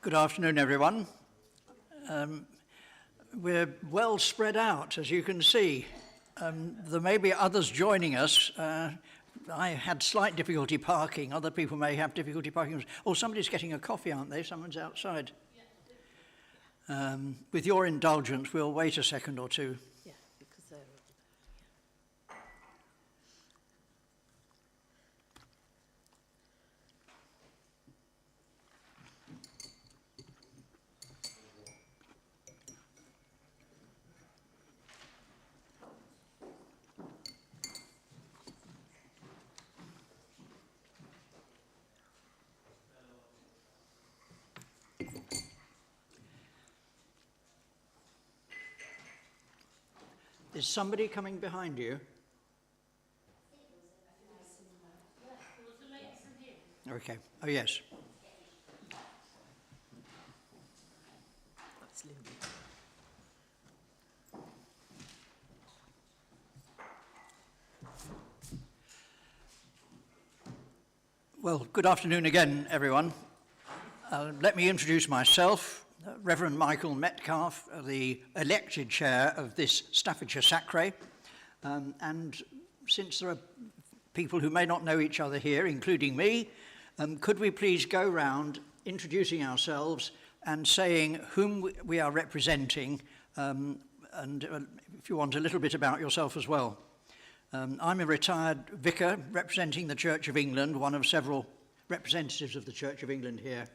Good afternoon, everyone. We're well spread out, as you can see. There may be others joining us. I had slight difficulty parking. Other people may have difficulty parking. Oh, somebody's getting a coffee, aren't they? Someone's outside. With your indulgence, we'll wait a second or two. Yeah, because Is somebody coming behind you? Okay. Oh, yes. that's Lindy. Well, good afternoon again, everyone. Let me introduce myself, Reverend Michael Metcalfe, the elected chair of this Staffordshire SACRE. And since there are people who may not know each other here, including me, could we please go round introducing ourselves and saying whom we are representing, and if you want, a little bit about yourself as well. I'm a retired vicar representing the Church of England, one of several representatives of the Church of England here.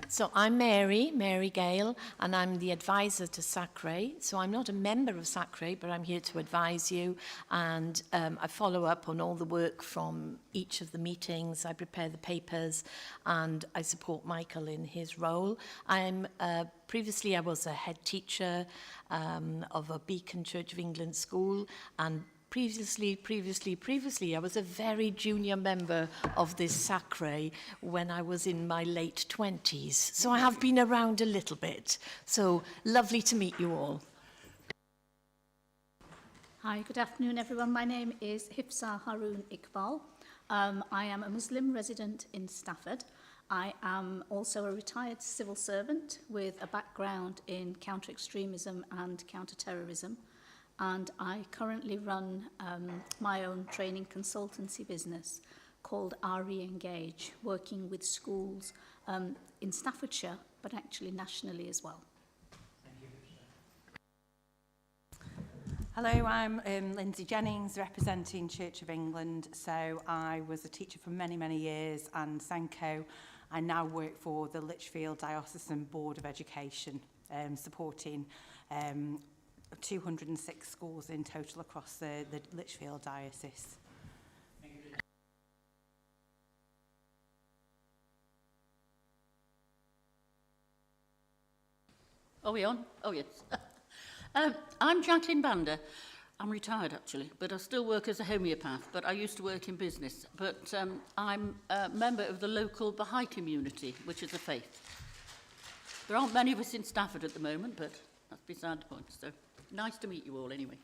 So I'm Mary Gale, and I'm the advisor to SACRE. So I'm not a member of SACRE, but I'm here to advise you, and I follow up on all the work from each of the meetings. I prepare the papers, and I support Michael in his role. Previously I was a head teacher of a Beacon Church of England school, and Previously, I was a very junior member of this SACRE when I was in my late 20s. So I have been around a little bit. So lovely to meet you all. Hi, good afternoon, everyone. My name is Hifsa Haroon Iqbal. I am a Muslim resident in Stafford. I am also a retired civil servant with a background in counter-extremism and counter-terrorism. And I currently run my own training consultancy business called RE Engage, working with schools in Staffordshire, but actually nationally as well. Hello, I'm Lindsay Jennings, representing Church of England. So I was a teacher for many, many years, and Senko, I now work for the Lichfield Diocesan Board of Education, supporting 206 schools in total across the Lichfield Diocese. Are we on? Oh, yes. I'm Jacqueline Bander. I'm retired, actually, but I still work as a homeopath, but I used to work in business. But I'm a member of the local Baha'i community, which is a faith. There aren't many of us in Stafford at the moment, but that's beside the point. So nice to meet you all anyway.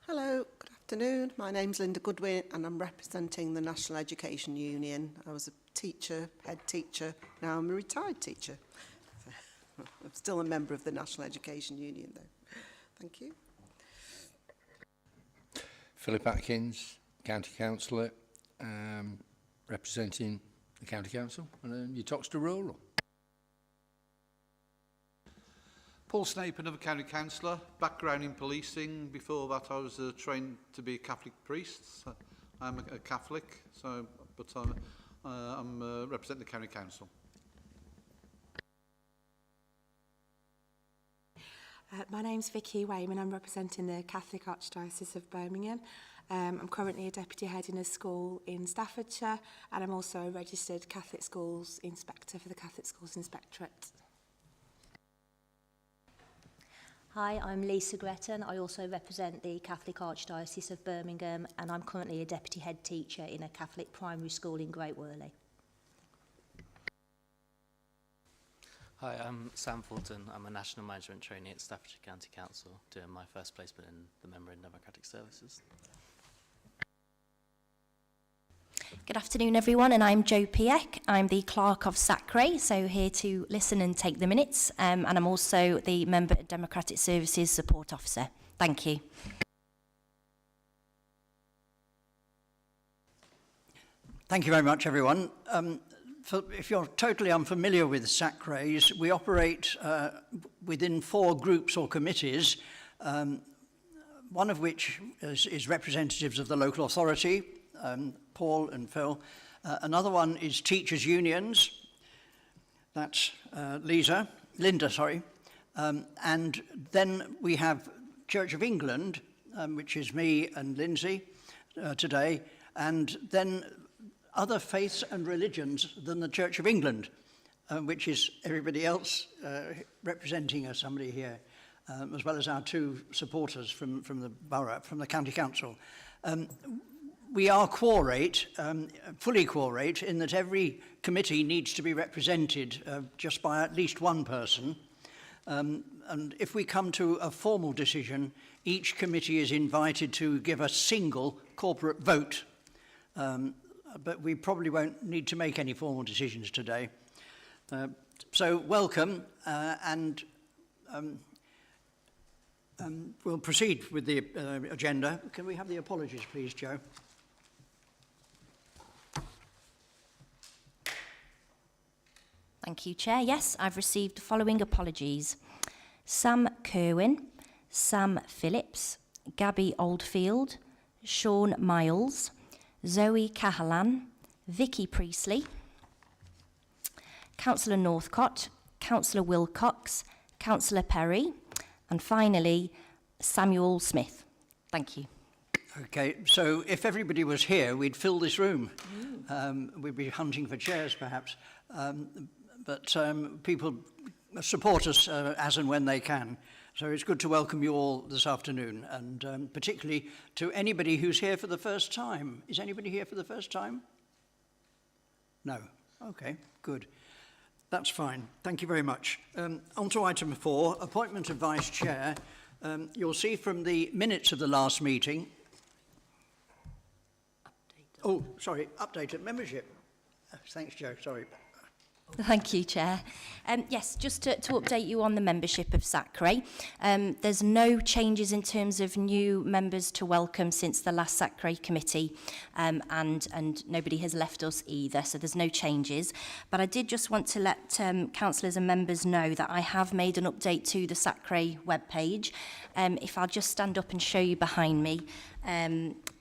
Hello, good afternoon. My name's Linda Goodwin and I'm representing the National Education Union. I was a teacher, head teacher, now I'm a retired teacher. I'm still a member of the National Education Union though. Thank you. Philip Atkins, County Councillor, representing the County Council, and your Toxteth Rural. Paul Snape, another County Councillor, background in policing. Before that I was trained to be a Catholic priest. So I'm a Catholic, but I'm representing the County Council. My name's Vicky Wayman. I'm representing the Catholic Archdiocese of Birmingham. I'm currently a deputy head in a school in Staffordshire, and I'm also a registered Catholic Schools Inspector for the Catholic Schools Inspectorate. Hi, I'm Lisa Gretton. I also represent the Catholic Archdiocese of Birmingham, and I'm currently a deputy head teacher in a Catholic primary school in Great Worley. Hi, I'm Sam Fulton. I'm a National Management Trainee at Staffordshire County Council, doing my first placement in the Member in Democratic Services. Good afternoon, everyone, and I'm Jo Pieck. I'm the Clerk of SACRE, so here to listen and take the minutes, and I'm also the Member of Democratic Services Support Officer. Thank you. Thank you very much, everyone. If you're totally unfamiliar with SACREs, we operate within 4 groups or committees, one of which is representatives of the local authority, Paul and Phil. Another one is teachers' unions. That's Linda. And then we have Church of England, which is me and Lindsay today, and then other faiths and religions than the Church of England, which is everybody else representing us, somebody here, as well as our 2 supporters from the borough, from the county council. We are quorate, fully quorate, in that every committee needs to be represented just by at least one person. And if we come to a formal decision, each committee is invited to give a single corporate vote. But we probably won't need to make any formal decisions today. So welcome, and we'll proceed with the agenda. Can we have the apologies, please, Jo? Thank you, Chair. Yes, I've received the following apologies. Sam Kerwin, Sam Phillips, Gabby Oldfield, Sean Miles, Zoe Cahalan, Vicky Priestley, Councillor Northcott, Councillor Wilcox, Councillor Perry, and finally, Samuel Smith. Thank you. Okay, so if everybody was here, we'd fill this room. We'd be hunting for chairs, perhaps. But people support us as and when they can. So it's good to welcome you all this afternoon, and particularly to anybody who's here for the first time. Is anybody here for the first time? No. Okay, good. That's fine. Thank you very much. On to item 4, appointment of Vice Chair. You'll see from the minutes of the last meeting... Oh, sorry, updated membership. Thanks, Jo, sorry. Thank you, Chair. Yes, just to update you on the membership of SACRE. There's no changes in terms of new members to welcome since the last SACRE committee, and nobody has left us either, so there's no changes. But I did just want to let councillors and members know that I have made an update to the SACRE webpage. If I'll just stand up and show you behind me.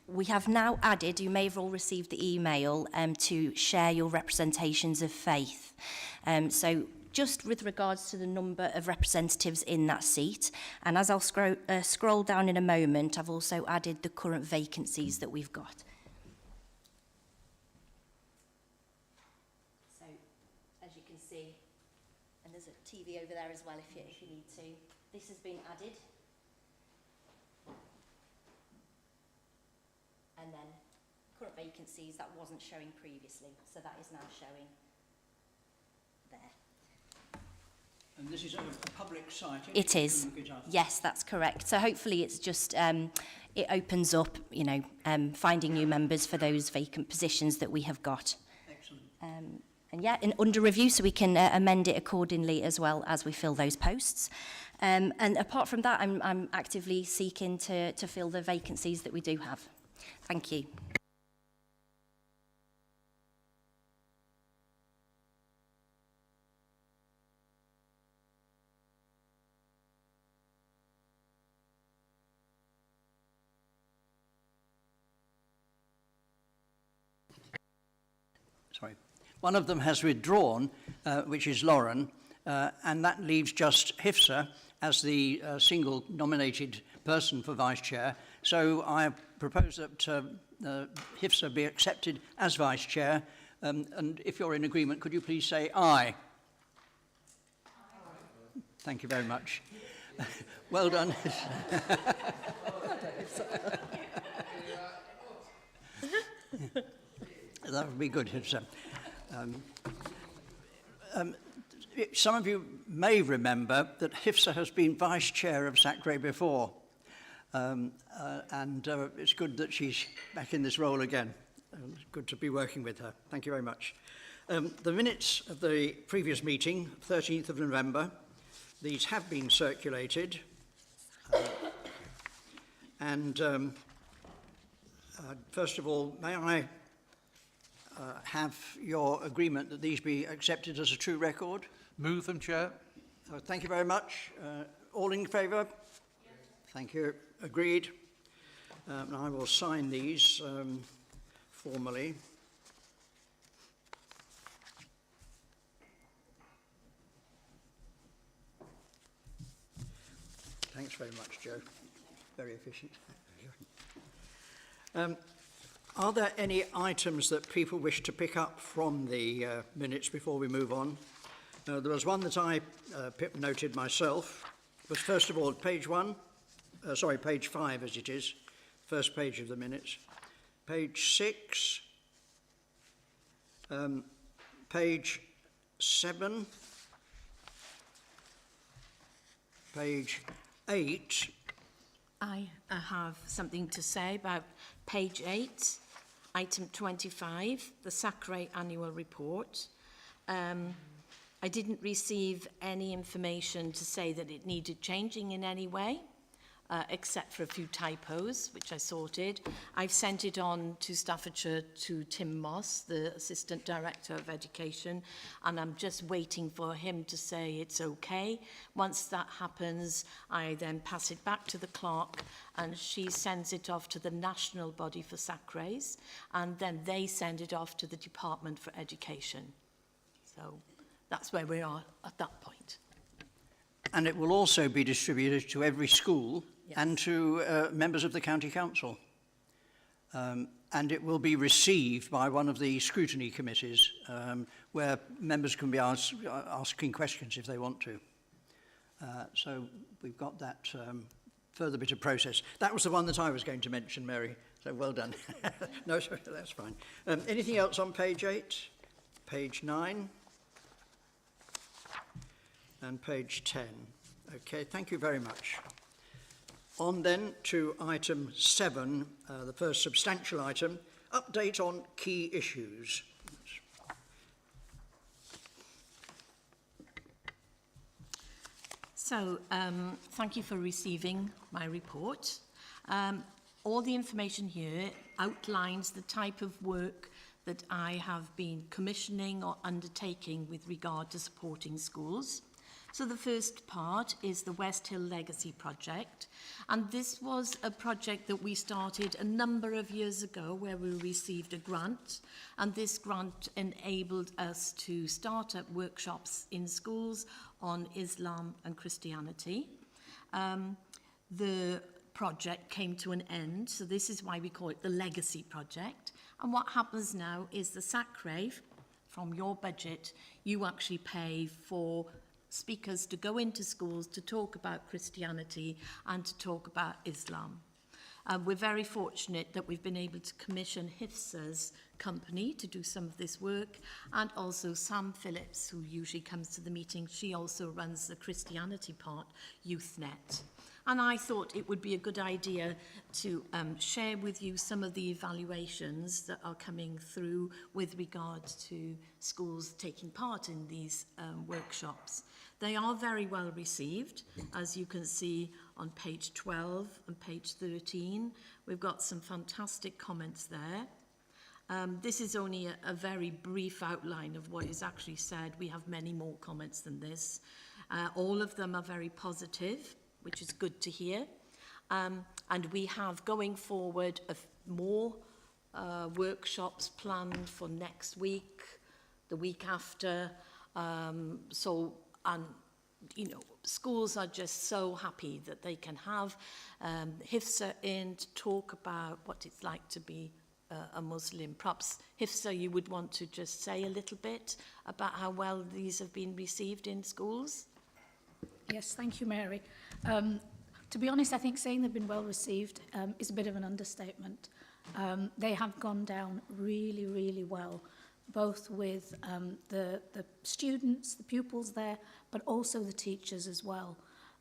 We have now added, you may have all received the email, to share your representations of faith. So just with regards to the number of representatives in that seat, and as I'll scroll down in a moment, I've also added the current vacancies that we've got. So, as you can see, and there's a TV over there as well if you need to, this has been added. And then current vacancies that wasn't showing previously, so that is now showing there. And this is a public site? It is. Yes, that's correct. So hopefully it's just, it opens up, you know, finding new members for those vacant positions that we have got. Excellent. And yeah, under review, so we can amend it accordingly as well as we fill those posts. And apart from that, I'm actively seeking to fill the vacancies that we do have. Thank you. Sorry. One of them has withdrawn, which is Lauren, and that leaves just Hifsa as the single nominated person for Vice Chair. So I propose that Hifsa be accepted as Vice Chair. And if you're in agreement, could you please say aye? Aye. Thank you very much. Well done. That would be good, Hifsa. Some of you may remember that HIFSA has been vice chair of SACRE before, and it's good that she's back in this role again. It's good to be working with her. Thank you very much. The minutes of the previous meeting, 13th of November, these have been circulated. First of all, may I have your agreement that these be accepted as a true record? Move them, Chair. Thank you very much. All in favour? Yes. Thank you. Agreed. And I will sign these formally. Thanks very much, Joe. Very efficient. Are there any items that people wish to pick up from the minutes before we move on? There was one that I noted myself. It was first of all page 5 as it is, first page of the minutes. Page 6, page 7, page 8. I have something to say about page 8, item 25, the SACRE annual report. I didn't receive any information to say that it needed changing in any way, except for a few typos, which I sorted. I've sent it on to Staffordshire to Tim Moss, the Assistant Director of Education, and I'm just waiting for him to say it's okay. Once that happens, I then pass it back to the clerk, and she sends it off to the national body for SACREs, and then they send it off to the Department for Education. So that's where we are at that point. And it will also be distributed to every school, yes, and to members of the County Council. And it will be received by one of the scrutiny committees, where members can be asking questions if they want to. So we've got that further bit of process. That was the one that I was going to mention, Mary. So well done. No, sorry, that's fine. Anything else on page 8? Page 9? And page 10. Okay, thank you very much. On then to item 7, the first substantial item, update on key issues. So, thank you for receiving my report. All the information here outlines the type of work that I have been commissioning or undertaking with regard to supporting schools. So the first part is the West Hill Legacy Project, and this was a project that we started a number of years ago where we received a grant, and this grant enabled us to start up workshops in schools on Islam and Christianity. The project came to an end, so this is why we call it the Legacy Project. And what happens now is the SACRE, from your budget, you actually pay for speakers to go into schools to talk about Christianity and to talk about Islam. We're very fortunate that we've been able to commission HIFSA's company to do some of this work, and also Sam Phillips, who usually comes to the meeting. She also runs the Christianity part, YouthNet. And I thought it would be a good idea to share with you some of the evaluations that are coming through with regard to schools taking part in these workshops. They are very well received, as you can see on page 12 and page 13. We've got some fantastic comments there. This is only a very brief outline of what is actually said. We have many more comments than this. All of them are very positive, which is good to hear. And we have going forward more workshops planned for next week, the week after. And you know, schools are just so happy that they can have HIFSA in to talk about what it's like to be a Muslim. Perhaps, HIFSA, you would want to just say a little bit about how well these have been received in schools? Yes, thank you, Mary. To be honest, I think saying they've been well received is a bit of an understatement. They have gone down really, really well. both with the students, the pupils there, but also the teachers as well.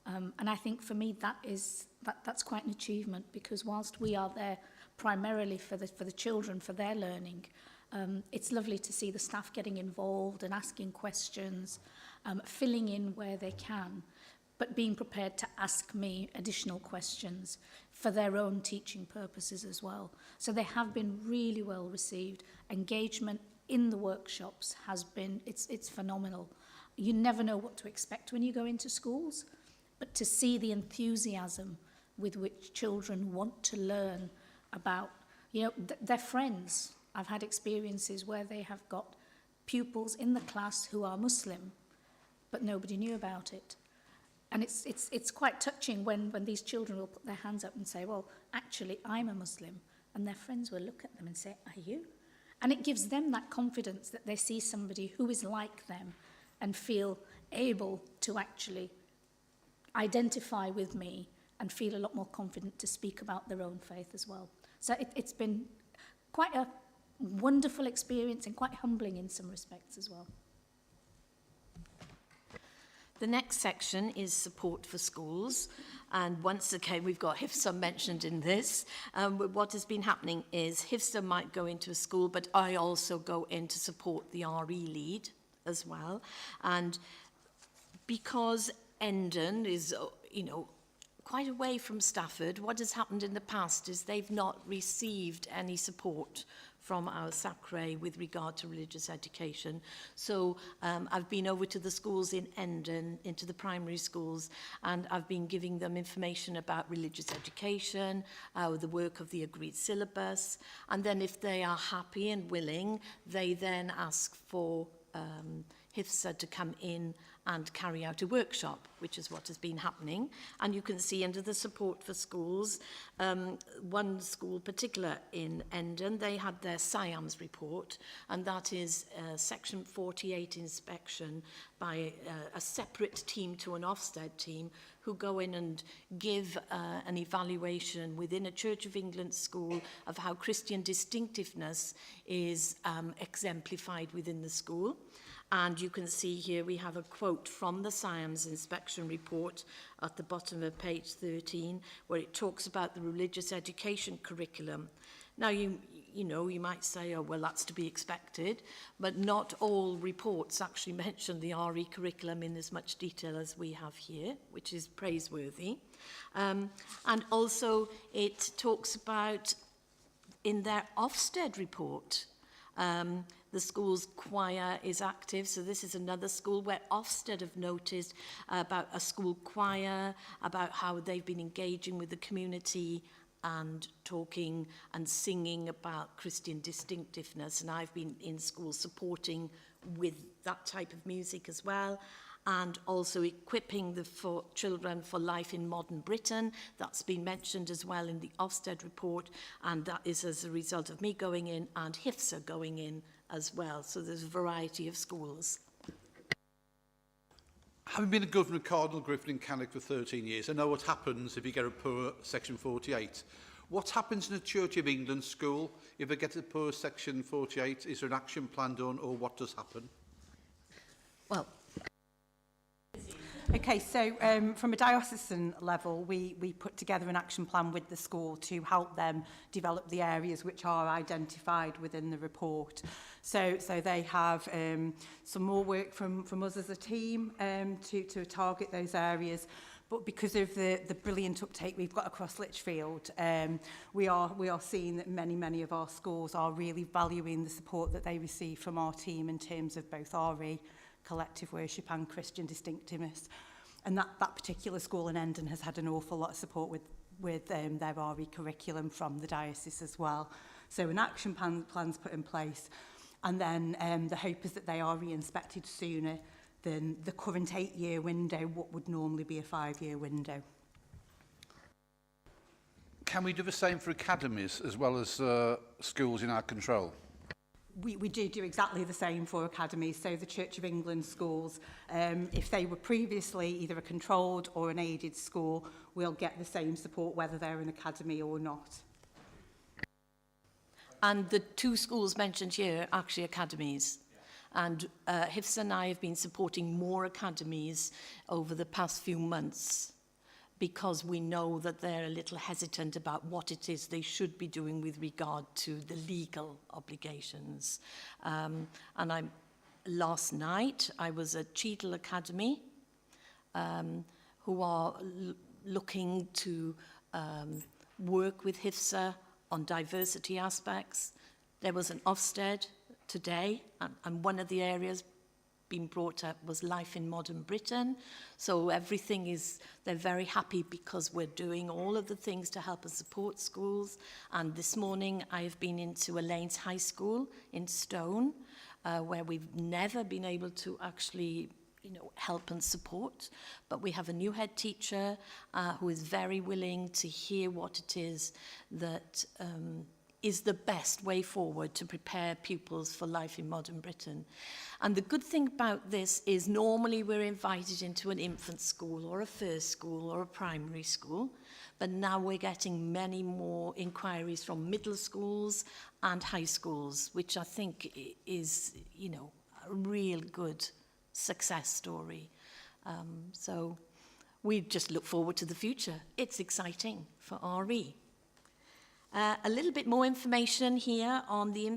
And I think for me that's quite an achievement, because whilst we are there primarily for the children, for their learning, it's lovely to see the staff getting involved and asking questions, filling in where they can, but being prepared to ask me additional questions for their own teaching purposes as well. So they have been really well received. Engagement in the workshops has been, it's phenomenal. You never know what to expect when you go into schools, but to see the enthusiasm with which children want to learn about, their friends. I've had experiences where they have got pupils in the class who are Muslim, but nobody knew about it. And it's quite touching when these children will put their hands up and say, well, actually, I'm a Muslim. And their friends will look at them and say, are you? And it gives them that confidence that they see somebody who is like them and feel able to actually identify with me and feel a lot more confident to speak about their own faith as well. So it's been quite a wonderful experience and quite humbling in some respects as well. The next section is support for schools. And once again, we've got HIFSA mentioned in this. What has been happening is HIFSA might go into a school, but I also go in to support the RE lead as well. And because Endon is, quite away from Stafford, what has happened in the past is they've not received any support from our SACRE with regard to religious education. So I've been over to the schools in Endon, into the primary schools, and I've been giving them information about religious education, the work of the agreed syllabus, and then if they are happy and willing, they then ask for HIFSA to come in and carry out a workshop, which is what has been happening. And you can see under the support for schools, one school particular in Endon, they had their SIAMS report, and that is Section 48 inspection by a separate team to an Ofsted team who go in and give an evaluation within a Church of England school of how Christian distinctiveness is exemplified within the school. And you can see here we have a quote from the SIAMS inspection report at the bottom of page 13, where it talks about the religious education curriculum. Now, you might say, oh, well, that's to be expected, but not all reports actually mention the RE curriculum in as much detail as we have here, which is praiseworthy. And also it talks about, in their Ofsted report, the school's choir is active, so this is another school where Ofsted have noticed about a school choir, about how they've been engaging with the community and talking and singing about Christian distinctiveness, and I've been in schools supporting with that type of music as well, and also equipping the children for life in modern Britain. That's been mentioned as well in the Ofsted report, and that is as a result of me going in and HIFSA going in as well. So there's a variety of schools. Having been a governor of Cardinal Griffin in Cannock for 13 years, I know what happens if you get a poor Section 48. What happens in a Church of England school if they get a poor Section 48? Is there an action plan done, or what does happen? Well, Okay, so from a diocesan level, we put together an action plan with the school to help them develop the areas which are identified within the report. So they have some more work from us as a team to target those areas. But because of the brilliant uptake we've got across Lichfield, we are seeing that many of our schools are really valuing the support that they receive from our team in terms of both RE, collective worship, and Christian distinctiveness. And that particular school in Endon has had an awful lot of support with their RE curriculum from the diocese as well. So an action plan's put in place, and then the hope is that they are re-inspected sooner than the current 8-year window, what would normally be a 5-year window. Can we do the same for academies as well as schools in our control? We do exactly the same for academies. So the Church of England schools, if they were previously either a controlled or an aided school, will get the same support whether they're an academy or not. And the two schools mentioned here are actually academies. And HIFSA and I have been supporting more academies over the past few months because we know that they're a little hesitant about what it is they should be doing with regard to the legal obligations. Last night, I was at Cheadle Academy, who are looking to work with HIFSA on diversity aspects. There was an Ofsted today, and one of the areas being brought up was life in modern Britain. So everything is, they're very happy because we're doing all of the things to help and support schools. And this morning I have been into Elaine's High School in Stone, where we've never been able to actually help and support. But we have a new head teacher who is very willing to hear what it is that is the best way forward to prepare pupils for life in modern Britain. And the good thing about this is normally we're invited into an infant school or a first school or a primary school, but now we're getting many more inquiries from middle schools and high schools, which I think is, a real good success story. So we just look forward to the future. It's exciting for RE. A little bit more information here on the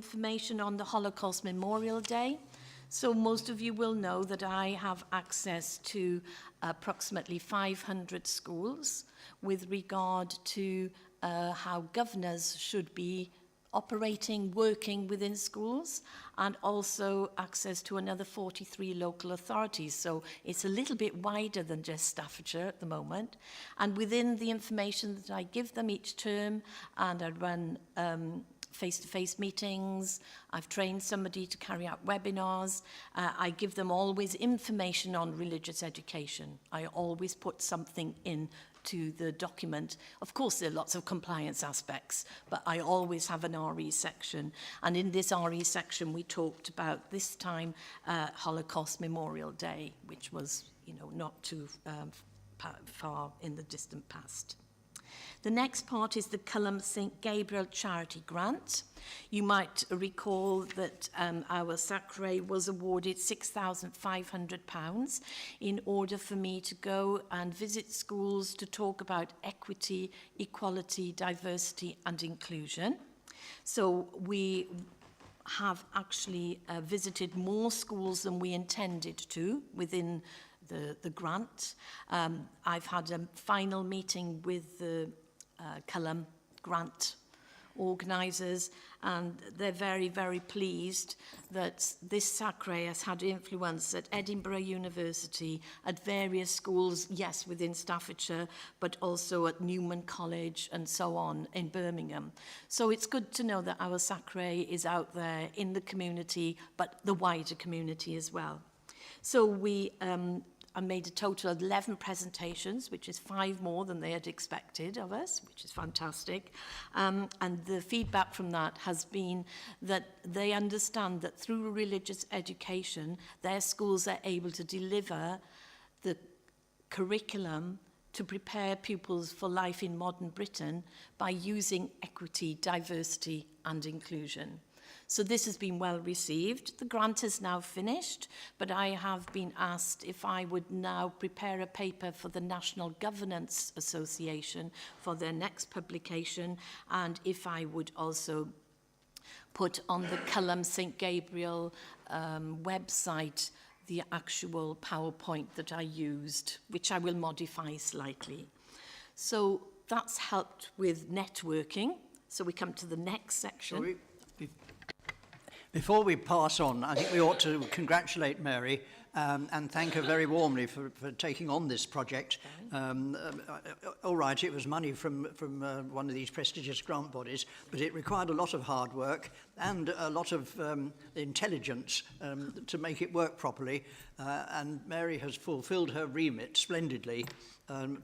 Holocaust Memorial Day. So most of you will know that I have access to approximately 500 schools with regard to how governors should be operating, working within schools, and also access to another 43 local authorities. So it's a little bit wider than just Staffordshire at the moment. And within the information that I give them each term, and I run face-to-face meetings, I've trained somebody to carry out webinars, I give them always information on religious education. I always put something in to the document. Of course, there are lots of compliance aspects, but I always have an RE section. And in this RE section, we talked about this time Holocaust Memorial Day, which was, not too far in the distant past. The next part is the Culham St Gabriel Charity Grant. You might recall that our SACRE was awarded £6,500 in order for me to go and visit schools to talk about equity, equality, diversity and inclusion. So we have actually visited more schools than we intended to within the grant. I've had a final meeting with the Culham grant organisers, and they're very, very pleased that this SACRE has had influence at Edinburgh University, at various schools, yes, within Staffordshire, but also at Newman College and so on in Birmingham. So it's good to know that our SACRE is out there in the community, but the wider community as well. So I made a total of 11 presentations, which is 5 more than they had expected of us, which is fantastic. And the feedback from that has been that they understand that through religious education, their schools are able to deliver the curriculum to prepare pupils for life in modern Britain by using equity, diversity, and inclusion. So this has been well received. The grant is now finished, but I have been asked if I would now prepare a paper for the National Governance Association for their next publication, and if I would also put on the Culham St Gabriel website the actual PowerPoint that I used, which I will modify slightly. So that's helped with networking. So we come to the next section. Before we pass on, I think we ought to congratulate Mary and thank her very warmly for taking on this project. All right, it was money from one of these prestigious grant bodies, but it required a lot of hard work and a lot of intelligence to make it work properly. And Mary has fulfilled her remit splendidly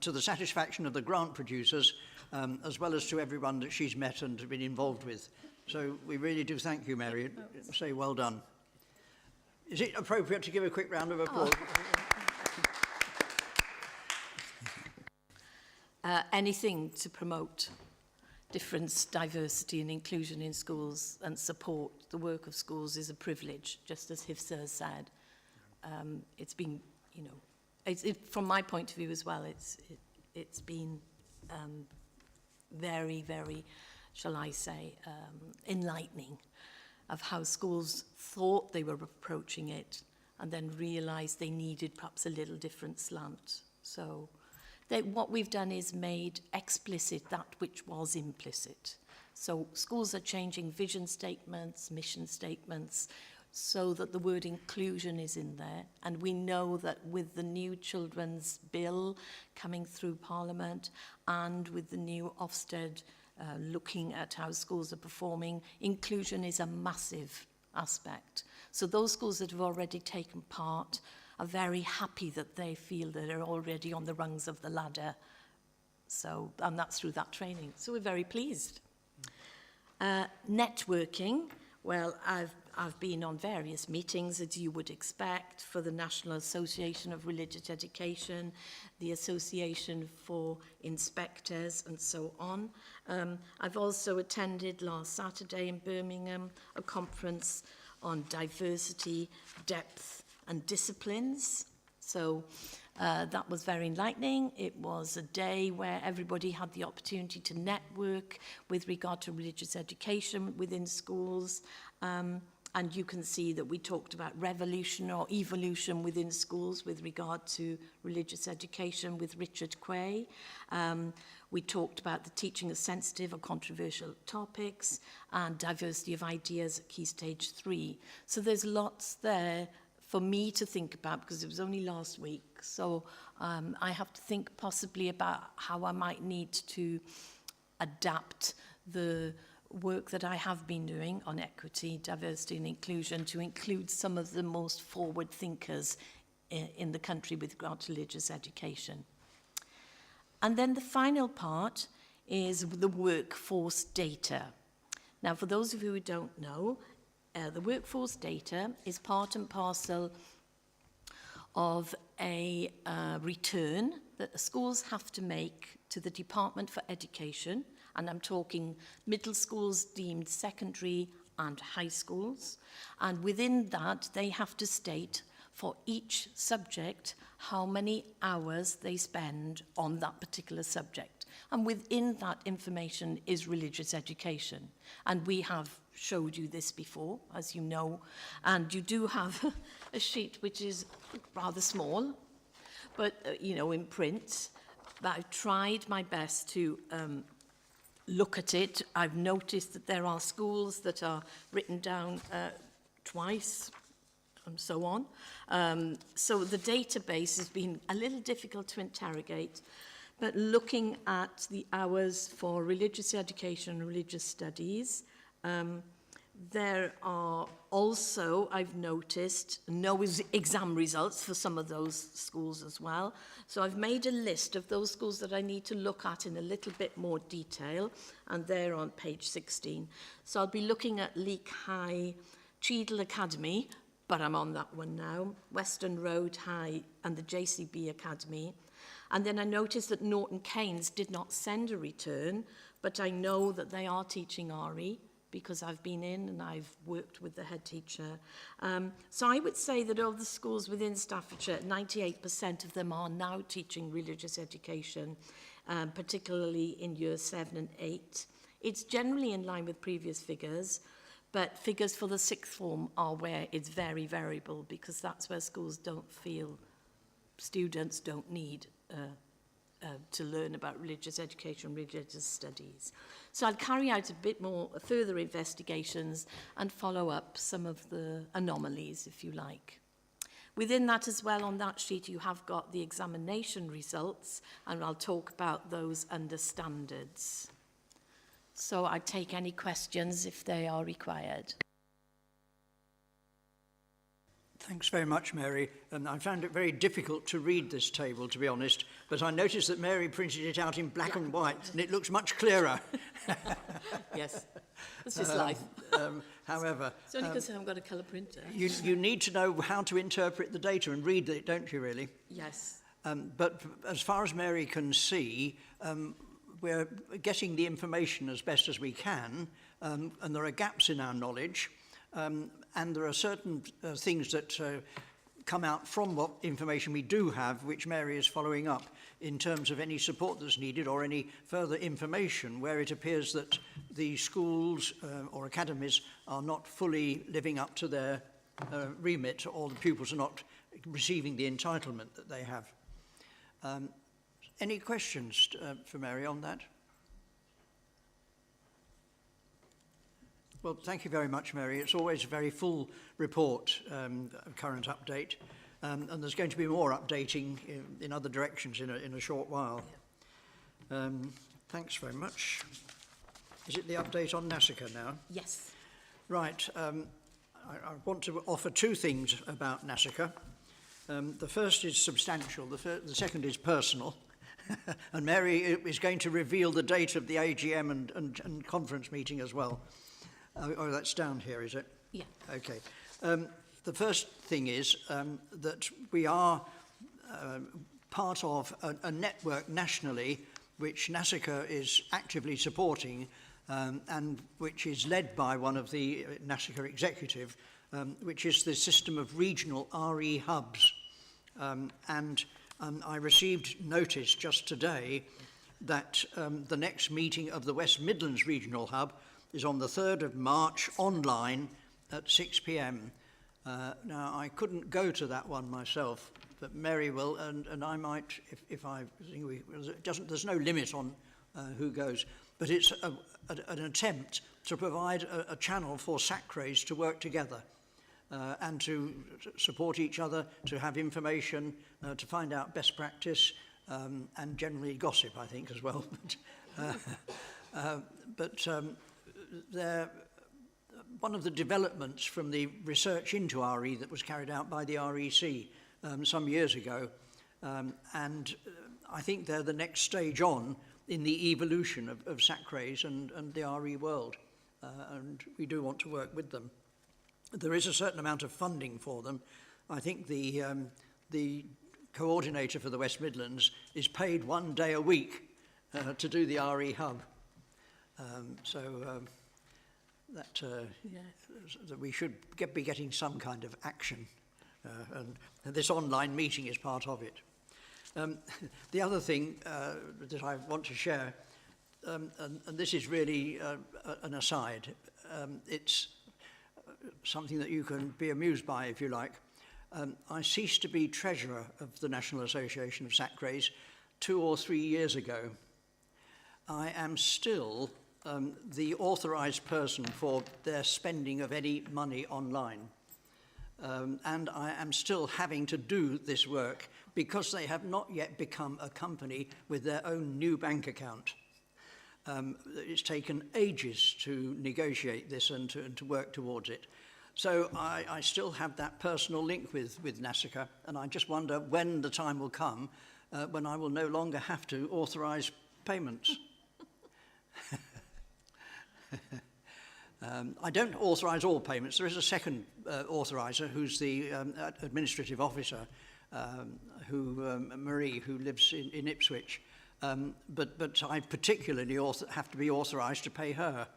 to the satisfaction of the grant producers, as well as to everyone that she's met and been involved with. So we really do thank you, Mary. Say well done. Is it appropriate to give a quick round of applause? Anything to promote difference, diversity and inclusion in schools and support the work of schools is a privilege, just as Hifsa has said. It's been, you know, from my point of view as well, it's been very, very, shall I say, enlightening of how schools thought they were approaching it and then realised they needed perhaps a little different slant. So what we've done is made explicit that which was implicit. So schools are changing vision statements, mission statements, so that the word inclusion is in there. And we know that with the new Children's Bill coming through Parliament and with the new Ofsted looking at how schools are performing, inclusion is a massive aspect. So those schools that have already taken part are very happy that they feel that they're already on the rungs of the ladder. So, and that's through that training. So we're very pleased. Networking, well, I've been on various meetings, as you would expect, for the National Association of Religious Education, the Association for Inspectors, and so on. I've also attended last Saturday in Birmingham a conference on diversity, depth, and disciplines. So that was very enlightening. It was a day where everybody had the opportunity to network with regard to religious education within schools. And you can see that we talked about revolution or evolution within schools with regard to religious education with Richard Quay. We talked about the teaching of sensitive or controversial topics and diversity of ideas at Key Stage 3. So there's lots there for me to think about because it was only last week. So I have to think possibly about how I might need to adapt the work that I have been doing on equity, diversity and inclusion to include some of the most forward thinkers in the country with regard to religious education. And then the final part is the workforce data. Now, for those of you who don't know, the workforce data is part and parcel of a return that the schools have to make to the Department for Education, and I'm talking middle schools deemed secondary and high schools. And within that, they have to state for each subject how many hours they spend on that particular subject. And within that information is religious education. And we have showed you this before, as you know. And you do have a sheet which is rather small, but, you know, in print. But I've tried my best to look at it. I've noticed that there are schools that are written down twice and so on. So the database has been a little difficult to interrogate, but looking at the hours for religious education and religious studies, there are also, I've noticed, no exam results for some of those schools as well. So I've made a list of those schools that I need to look at in a little bit more detail, and they're on page 16. So I'll be looking at Leek High, Cheadle Academy, but I'm on that one now, Western Road High and the JCB Academy. And then I noticed that Norton Keynes did not send a return, but I know that they are teaching RE, because I've been in and I've worked with the head teacher. So I would say that of the schools within Staffordshire, 98% of them are now teaching religious education, particularly in year 7 and 8. It's generally in line with previous figures, but figures for the sixth form are where it's very variable, because that's where schools don't feel students don't need to learn about religious education, religious studies. So I'll carry out a bit more further investigations and follow up some of the anomalies, if you like. Within that as well, on that sheet, you have got the examination results, and I'll talk about those under standards. So I take any questions if they are required. Thanks very much, Mary. I found it very difficult to read this table, to be honest, but I noticed that Mary printed it out in black and white, and it looks much clearer. Yes, it's just life. However, It's only because I haven't got a colour printer. you need to know how to interpret the data and read it, don't you, really? Yes. But as far as Mary can see, we're getting the information as best as we can, and there are gaps in our knowledge, and there are certain things that come out from what information we do have, which Mary is following up in terms of any support that's needed or any further information where it appears that the schools or academies are not fully living up to their remit, or the pupils are not receiving the entitlement that they have. Any questions for Mary on that? Well, thank you very much, Mary. It's always a very full report, current update, and there's going to be more updating in other directions in a short while. Thanks very much. Is it the update on NASACRE now? Yes. Right. I want to offer two things about NASACRE. The first is substantial, the second is personal. And Mary is going to reveal the date of the AGM and conference meeting as well. Oh, that's down here, is it? Yeah. Okay. The first thing is that we are part of a network nationally which NASACRE is actively supporting, and which is led by one of the NASACRE executive, which is the system of regional RE hubs. I received notice just today that the next meeting of the West Midlands Regional Hub is on the 3rd of March online at 6 p.m. Now, I couldn't go to that one myself, but Mary will, and I might, if I think there's no limit on who goes, but it's an attempt to provide a channel for SACREs to work together and to support each other, to have information, to find out best practice, and generally gossip, I think, as well. One of the developments from the research into RE that was carried out by the REC some years ago, and I think they're the next stage on in the evolution of SACREs and the RE world, and we do want to work with them. There is a certain amount of funding for them. I think the coordinator for the West Midlands is paid 1 day a week to do the RE hub. That we should be getting some kind of action, and this online meeting is part of it. The other thing that I want to share, and this is really an aside, it's something that you can be amused by if you like. I ceased to be treasurer of the National Association of SACREs 2 or 3 years ago. I am still the authorised person for their spending of any money online. And I am still having to do this work because they have not yet become a company with their own new bank account. It's taken ages to negotiate this and to work towards it. So I still have that personal link with NASACRE, and I just wonder when the time will come when I will no longer have to authorise payments. I don't authorise all payments. There is a second authoriser who's the administrative officer, Marie, who lives in Ipswich. But I particularly have to be authorised to pay her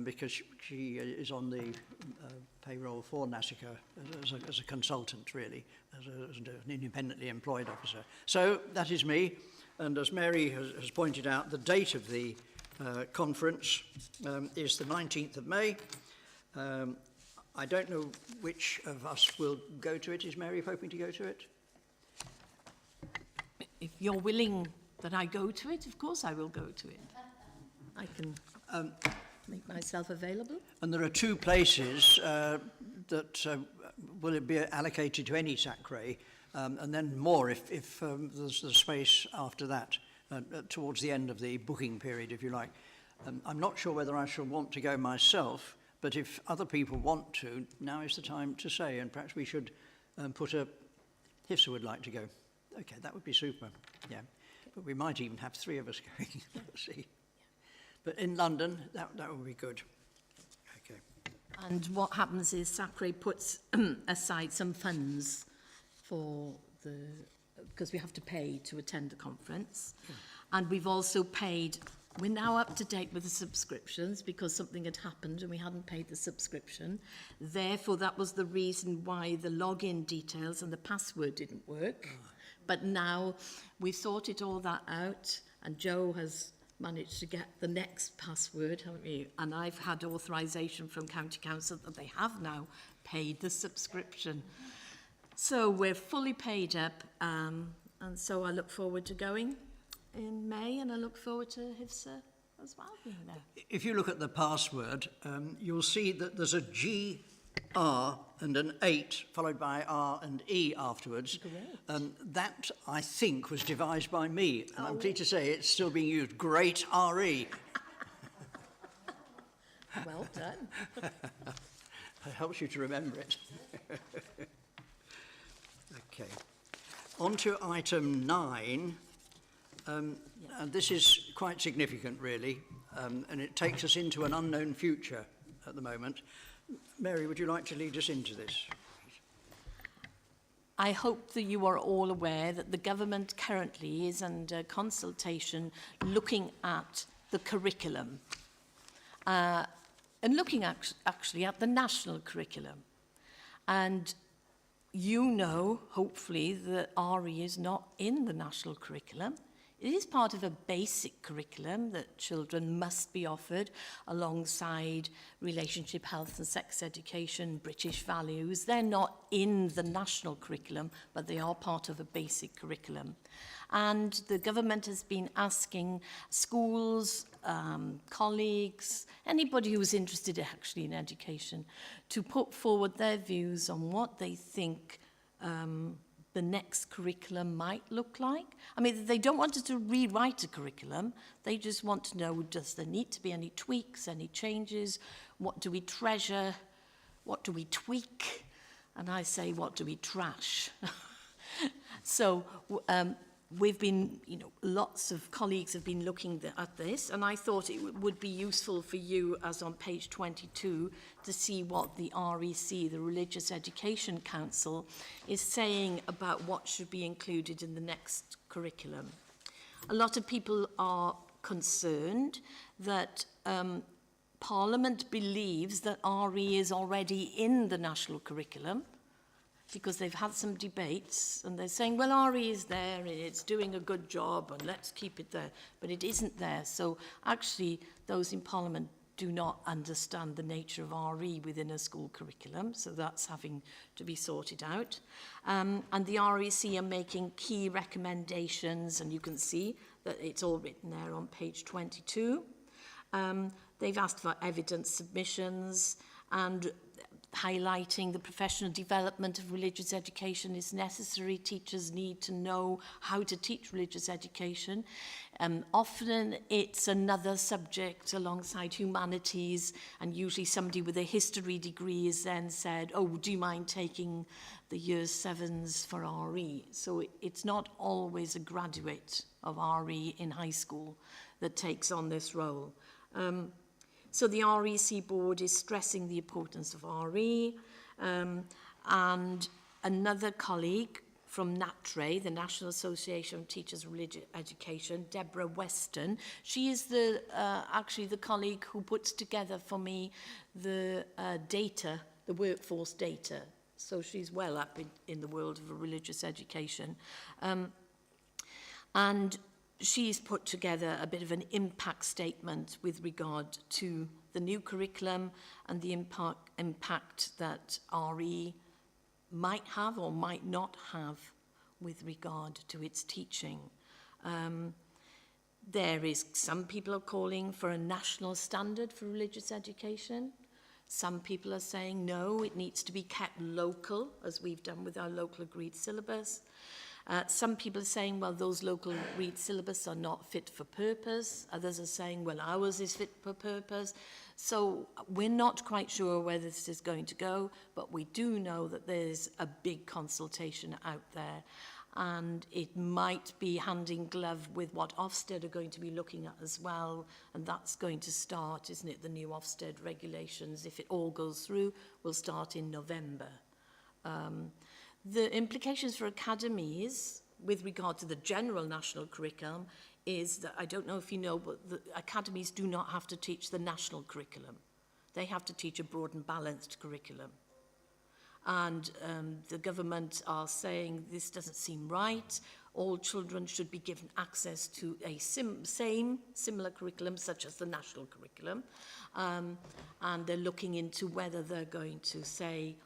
because she is on the payroll for NASACRE as a consultant, really, as an independently employed officer. So that is me, and as Mary has pointed out, the date of the conference is the 19th of May. I don't know which of us will go to it. Is Mary hoping to go to it? If you're willing that I go to it, of course I will go to it. I can make myself available. And there are 2 places that will be allocated to any SACRE, and then more if there's the space after that, towards the end of the booking period, if you like. I'm not sure whether I shall want to go myself, but if other people want to, now is the time to say, and perhaps we should put a HIFSA would like to go. Okay, that would be super, yeah. But we might even have 3 of us going, we'll see. But in London, that would be good. Okay. And what happens is SACRE puts aside some funds for because we have to pay to attend the conference. And we've also paid, we're now up to date with the subscriptions because something had happened and we hadn't paid the subscription. Therefore, that was the reason why the login details and the password didn't work. But now we've sorted all that out, and Joe has managed to get the next password, haven't you? And I've had authorisation from County Council that they have now paid the subscription. So we're fully paid up, and so I look forward to going in May, and I look forward to HIFSA as well being there. If you look at the password, you'll see that there's a G, R and an 8 followed by R and E afterwards. That, I think, was devised by me. And I'm pleased to say it's still being used. Great RE. Well done. It helps you to remember it. Okay. On to item 9. And this is quite significant, really, and it takes us into an unknown future at the moment. Mary, would you like to lead us into this? I hope that you are all aware that the government currently is under consultation looking at the curriculum and looking actually at the national curriculum. And you know, hopefully, that RE is not in the national curriculum. It is part of a basic curriculum that children must be offered alongside relationship, health and sex education, British values. They're not in the national curriculum, but they are part of a basic curriculum. And the government has been asking schools, colleagues, anybody who's interested actually in education, to put forward their views on what they think the next curriculum might look like. I mean, they don't want us to rewrite a curriculum. They just want to know, does there need to be any tweaks, any changes? What do we treasure? What do we tweak? And I say, what do we trash? So we've been, lots of colleagues have been looking at this, and I thought it would be useful for you, as on page 22, to see what the REC, the Religious Education Council, is saying about what should be included in the next curriculum. A lot of people are concerned that Parliament believes that RE is already in the national curriculum, because they've had some debates and they're saying, well, RE is there and it's doing a good job and let's keep it there. But it isn't there. So actually, those in Parliament do not understand the nature of RE within a school curriculum. So that's having to be sorted out. And the REC are making key recommendations, and you can see that it's all written there on page 22. They've asked for evidence submissions and highlighting the professional development of religious education is necessary. Teachers need to know how to teach religious education. Often it's another subject alongside humanities, and usually somebody with a history degree is then said, oh, do you mind taking the year 7s for RE? So it's not always a graduate of RE in high school that takes on this role. So the REC board is stressing the importance of RE, and another colleague from NATRE, the National Association of Teachers of Religious Education, Deborah Weston, she is the actually the colleague who puts together for me the data, the workforce data. So she's well up in the world of religious education. And she's put together a bit of an impact statement with regard to the new curriculum and the impact that RE might have or might not have with regard to its teaching. There is, some people are calling for a national standard for religious education. Some people are saying, no, it needs to be kept local, as we've done with our local agreed syllabus. Some people are saying, well, those local agreed syllabus are not fit for purpose. Others are saying, well, ours is fit for purpose. So we're not quite sure where this is going to go, but we do know that there's a big consultation out there, and it might be hand in glove with what Ofsted are going to be looking at as well, and that's going to start, isn't it, the new Ofsted regulations, if it all goes through, will start in November. The implications for academies, with regard to the general national curriculum is that, I don't know if you know, but the academies do not have to teach the national curriculum. They have to teach a broad and balanced curriculum. And the government are saying this doesn't seem right. All children should be given access to a similar curriculum, such as the national curriculum. And they're looking into whether they're going to say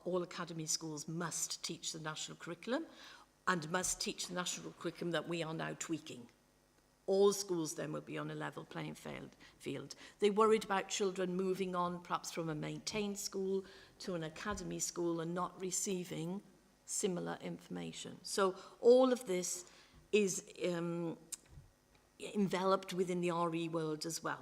all academy schools must teach the national curriculum and must teach the national curriculum that we are now tweaking. All schools then will be on a level playing field. They worried about children moving on perhaps from a maintained school to an academy school and not receiving similar information. So all of this is enveloped within the RE world as well.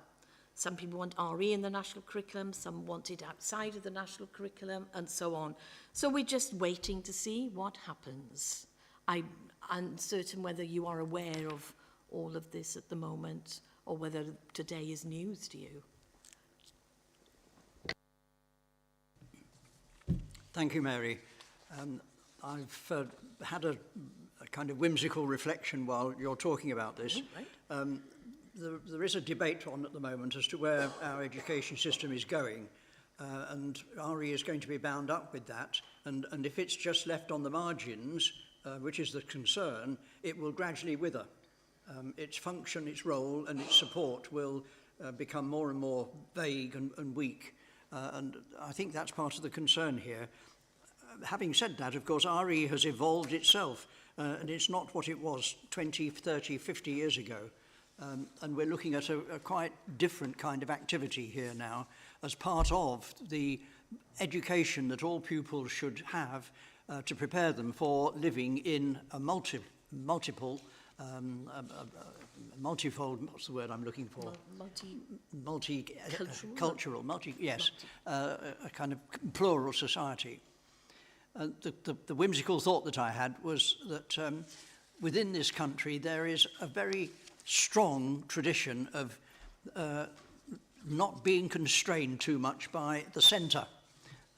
Some people want RE in the national curriculum, some want it outside of the national curriculum, and so on. So we're just waiting to see what happens. I'm uncertain whether you are aware of all of this at the moment, or whether today is news to you. Thank you, Mary. I've had a kind of whimsical reflection while you're talking about this. Right. There is a debate on at the moment as to where our education system is going, and RE is going to be bound up with that. And if it's just left on the margins, which is the concern, it will gradually wither. Its function, its role and its support will become more and more vague and weak. And I think that's part of the concern here. Having said that, of course, RE has evolved itself, and it's not what it was 20, 30, 50 years ago. And we're looking at a quite different kind of activity here now as part of the education that all pupils should have to prepare them for living in a multifold, what's the word I'm looking for? Multicultural, a kind of plural society. The whimsical thought that I had was that within this country there is a very strong tradition of not being constrained too much by the centre,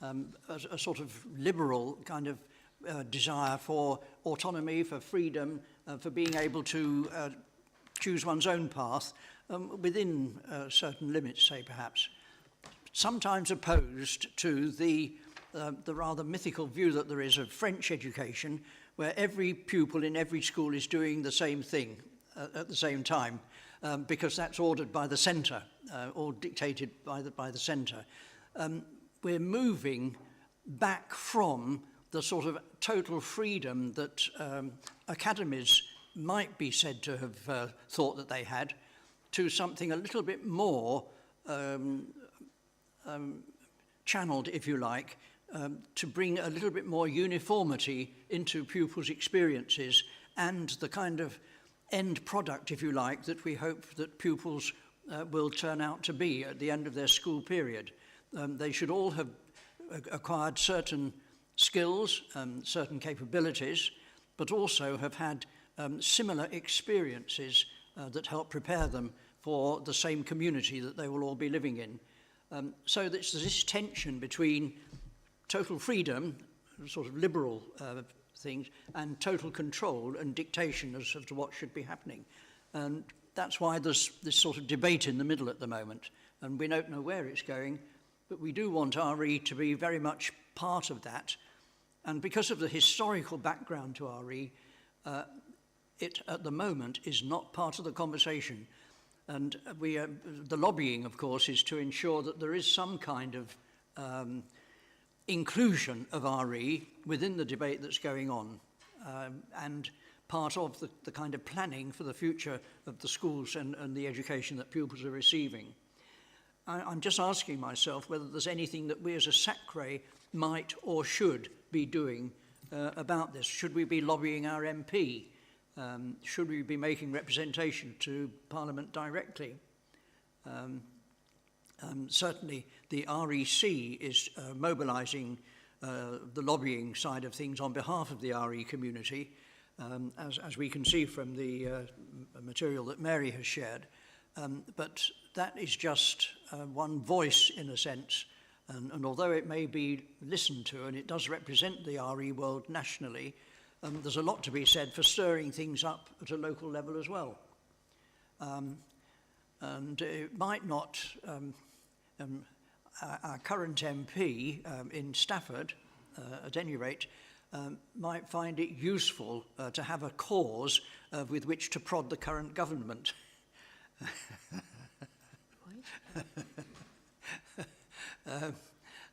a sort of liberal kind of desire for autonomy, for freedom, for being able to choose one's own path within certain limits, say perhaps. Sometimes opposed to the rather mythical view that there is of French education, where every pupil in every school is doing the same thing at the same time, because that's ordered by the centre or dictated by the centre. We're moving back from the sort of total freedom that academies might be said to have thought that they had, to something a little bit more channeled, if you like, to bring a little bit more uniformity into pupils' experiences and the kind of end product, if you like, that we hope that pupils will turn out to be at the end of their school period. They should all have acquired certain skills, certain capabilities, but also have had similar experiences that help prepare them for the same community that they will all be living in. So there's this tension between total freedom, sort of liberal things, and total control and dictation as to what should be happening. And that's why there's this sort of debate in the middle at the moment, and we don't know where it's going, but we do want RE to be very much part of that. And because of the historical background to RE, it at the moment is not part of the conversation. And the lobbying, of course, is to ensure that there is some kind of inclusion of RE within the debate that's going on, and part of the kind of planning for the future of the schools and the education that pupils are receiving. I'm just asking myself whether there's anything that we as a SACRE might or should be doing about this. Should we be lobbying our MP? Should we be making representation to Parliament directly? Certainly the REC is mobilising the lobbying side of things on behalf of the RE community, as we can see from the material that Mary has shared. But that is just one voice in a sense, and although it may be listened to and it does represent the RE world nationally, there's a lot to be said for stirring things up at a local level as well. And it might not, our current MP in Stafford, at any rate, might find it useful to have a cause with which to prod the current government.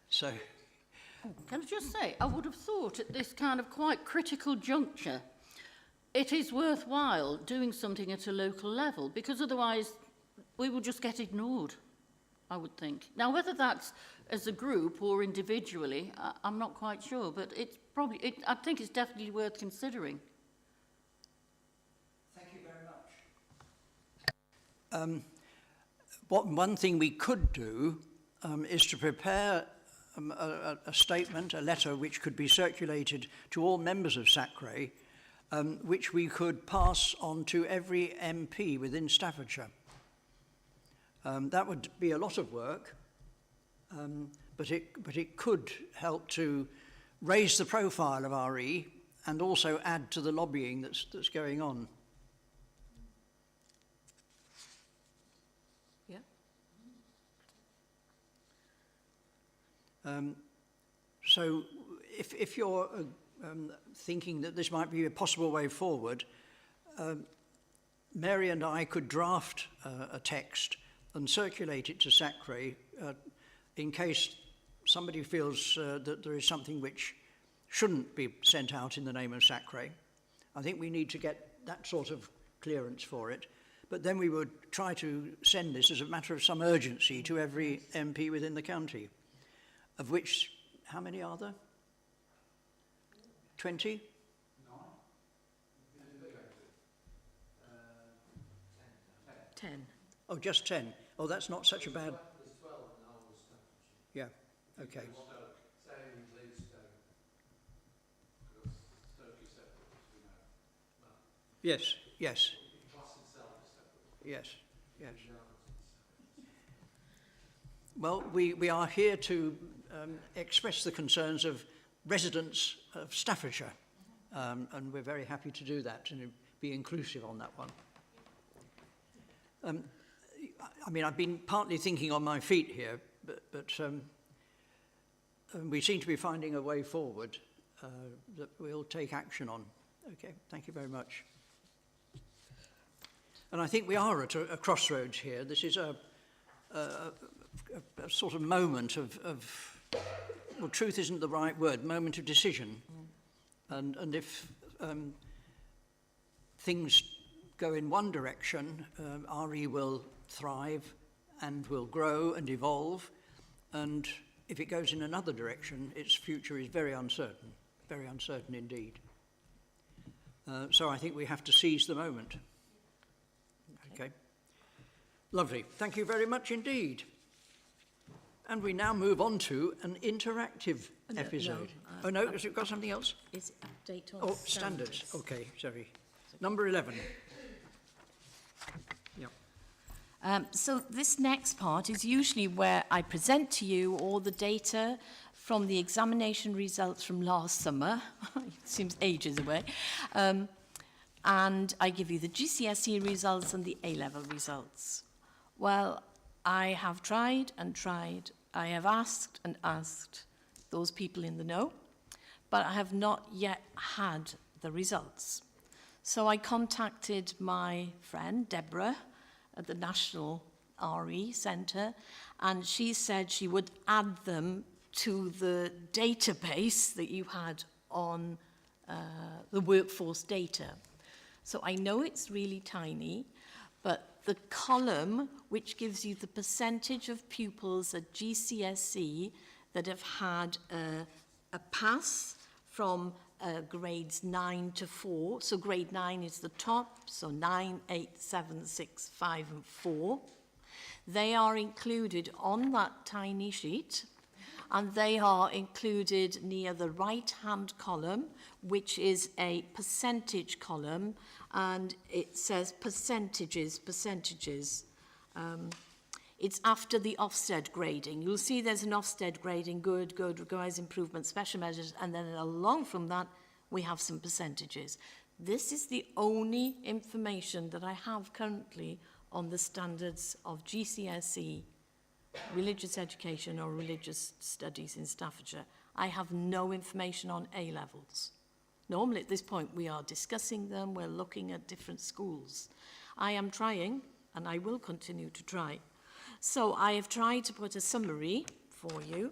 So, Can I just say, I would have thought at this kind of quite critical juncture, it is worthwhile doing something at a local level, because otherwise we will just get ignored, I would think. Now, whether that's as a group or individually, I'm not quite sure, but it's probably, I think it's definitely worth considering. thank you very much. One thing we could do is to prepare a statement, a letter which could be circulated to all members of SACRE, which we could pass on to every MP within Staffordshire. That would be a lot of work, but it could help to raise the profile of RE and also add to the lobbying that's going on. Yeah. So if you're thinking that this might be a possible way forward, Mary and I could draft a text and circulate it to SACRE in case somebody feels that there is something which shouldn't be sent out in the name of SACRE. I think we need to get that sort of clearance for it. But then we would try to send this as a matter of some urgency to every MP within the county, of which, how many are there? 20? 10. Oh, just 10. Oh, that's not such a bad... Yeah, okay. Yes, yes. Yes, yes. Well, we are here to express the concerns of residents of Staffordshire, and we're very happy to do that and be inclusive on that one. I mean, I've been partly thinking on my feet here, but we seem to be finding a way forward that we'll take action on. Okay, thank you very much. And I think we are at a crossroads here. This is a sort of moment of, well, truth isn't the right word, moment of decision. And if things go in one direction, RE will thrive and will grow and evolve. And if it goes in another direction, its future is very uncertain indeed. So I think we have to seize the moment. Okay. Lovely. Thank you very much indeed. And we now move on to an interactive episode. Has it got something else? Is update on standards. Okay, sorry. Number 11. Yeah. So this next part is usually where I present to you all the data from the examination results from last summer. It seems ages away. And I give you the GCSE results and the A-level results. Well, I have tried and tried. I have asked and asked those people in the know, but I have not yet had the results. So I contacted my friend, Deborah, at the National RE Centre, and she said she would add them to the database that you had on the workforce data. So I know it's really tiny, but the column which gives you the percentage of pupils at GCSE that have had a pass from grades 9 to 4. So grade 9 is the top, so 9, 8, 7, 6, 5 and 4. They are included on that tiny sheet, and they are included near the right-hand column, which is a percentage column, and it says percentages. It's after the Ofsted grading. You'll see there's an Ofsted grading, good, requires improvement, special measures, and then along from that, we have some percentages. This is the only information that I have currently on the standards of GCSE, religious education or religious studies in Staffordshire. I have no information on A-levels. Normally at this point we are discussing them, we're looking at different schools. I am trying, and I will continue to try. So I have tried to put a summary for you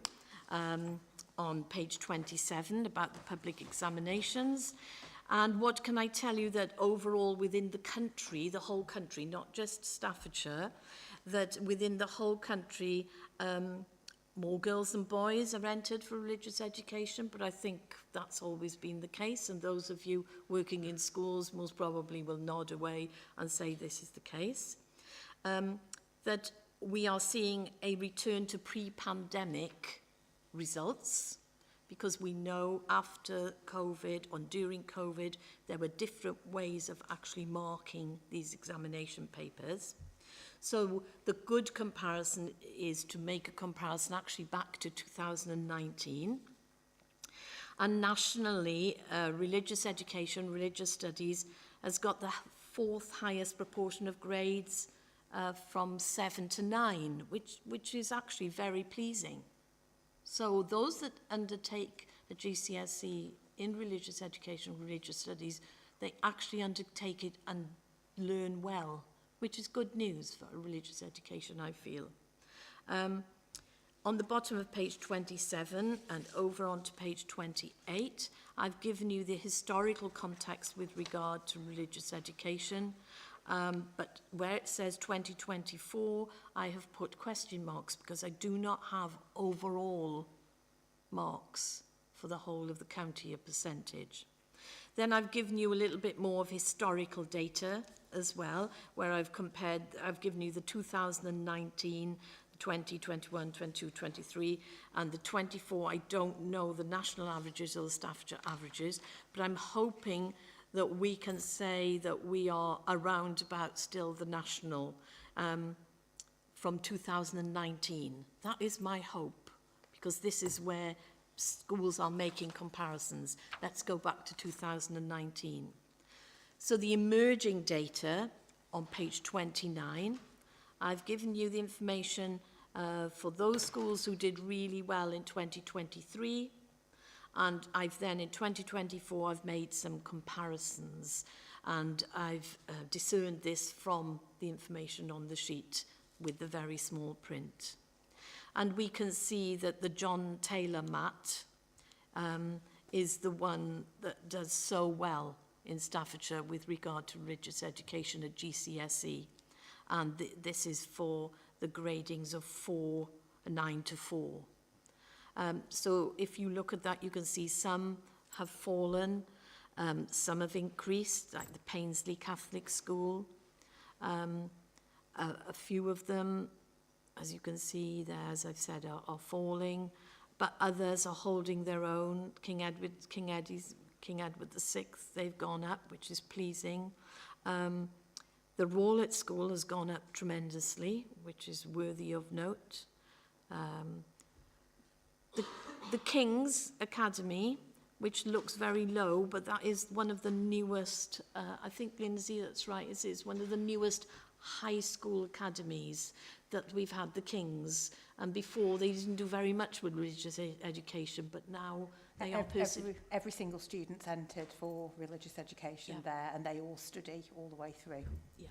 on page 27 about the public examinations. And what can I tell you that overall within the country, the whole country, not just Staffordshire, that within the whole country, more girls than boys are entered for religious education, but I think that's always been the case, and those of you working in schools most probably will nod away and say this is the case. That we are seeing a return to pre-pandemic results, because we know after COVID or during COVID, there were different ways of actually marking these examination papers. So the good comparison is to make a comparison actually back to 2019. And nationally, religious education, religious studies has got the 4th highest proportion of grades from 7 to 9, which is actually very pleasing. So those that undertake the GCSE in religious education, religious studies, they actually undertake it and learn well, which is good news for religious education, I feel. On the bottom of page 27 and over onto page 28, I've given you the historical context with regard to religious education. But where it says 2024, I have put question marks because I do not have overall marks for the whole of the county, a percentage. Then I've given you a little bit more of historical data as well, where I've given you the 2019, 20, 21, 22, 23, and the 24. I don't know the national averages or the Staffordshire averages, but I'm hoping that we can say that we are around about still the national from 2019. That is my hope, because this is where schools are making comparisons. Let's go back to 2019. So the emerging data on page 29, I've given you the information for those schools who did really well in 2023, and I've then in 2024 I've made some comparisons, and I've discerned this from the information on the sheet with the very small print. And we can see that the John Taylor mat is the one that does so well in Staffordshire with regard to religious education at GCSE. And this is for the gradings of 9 to 4. So if you look at that, you can see some have fallen, some have increased, like the Paisley Catholic School. A few of them, as you can see there, as I've said, are falling, but others are holding their own. King Edward VI, they've gone up, which is pleasing. The Rawlett School has gone up tremendously, which is worthy of note. The King's Academy, which looks very low, but that is one of the newest, I think, Lindsay, that's right, it is one of the newest high school academies that we've had, the King's. And before, they didn't do very much with religious education, but now they are every single student's entered for religious education there, and they all study all the way through. Yeah.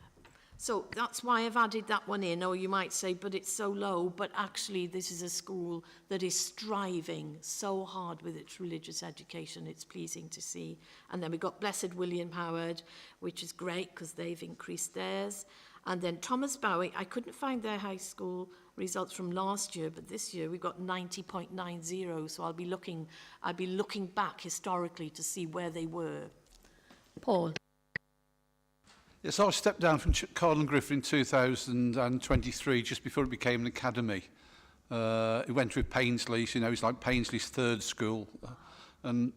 So that's why I've added that one in. Or you might say, but it's so low. But actually, this is a school that is striving so hard with its religious education. It's pleasing to see. And then we've got Blessed William Howard, which is great because they've increased theirs. And then Thomas Bowie, I couldn't find their high school results from last year, but this year we've got 90.90. So I'll be looking back historically to see where they were. Paul. Yes, I stepped down from Cardinal Griffin in 2023, just before it became an academy. It went with Paisley's, it's like Paisley's third school. And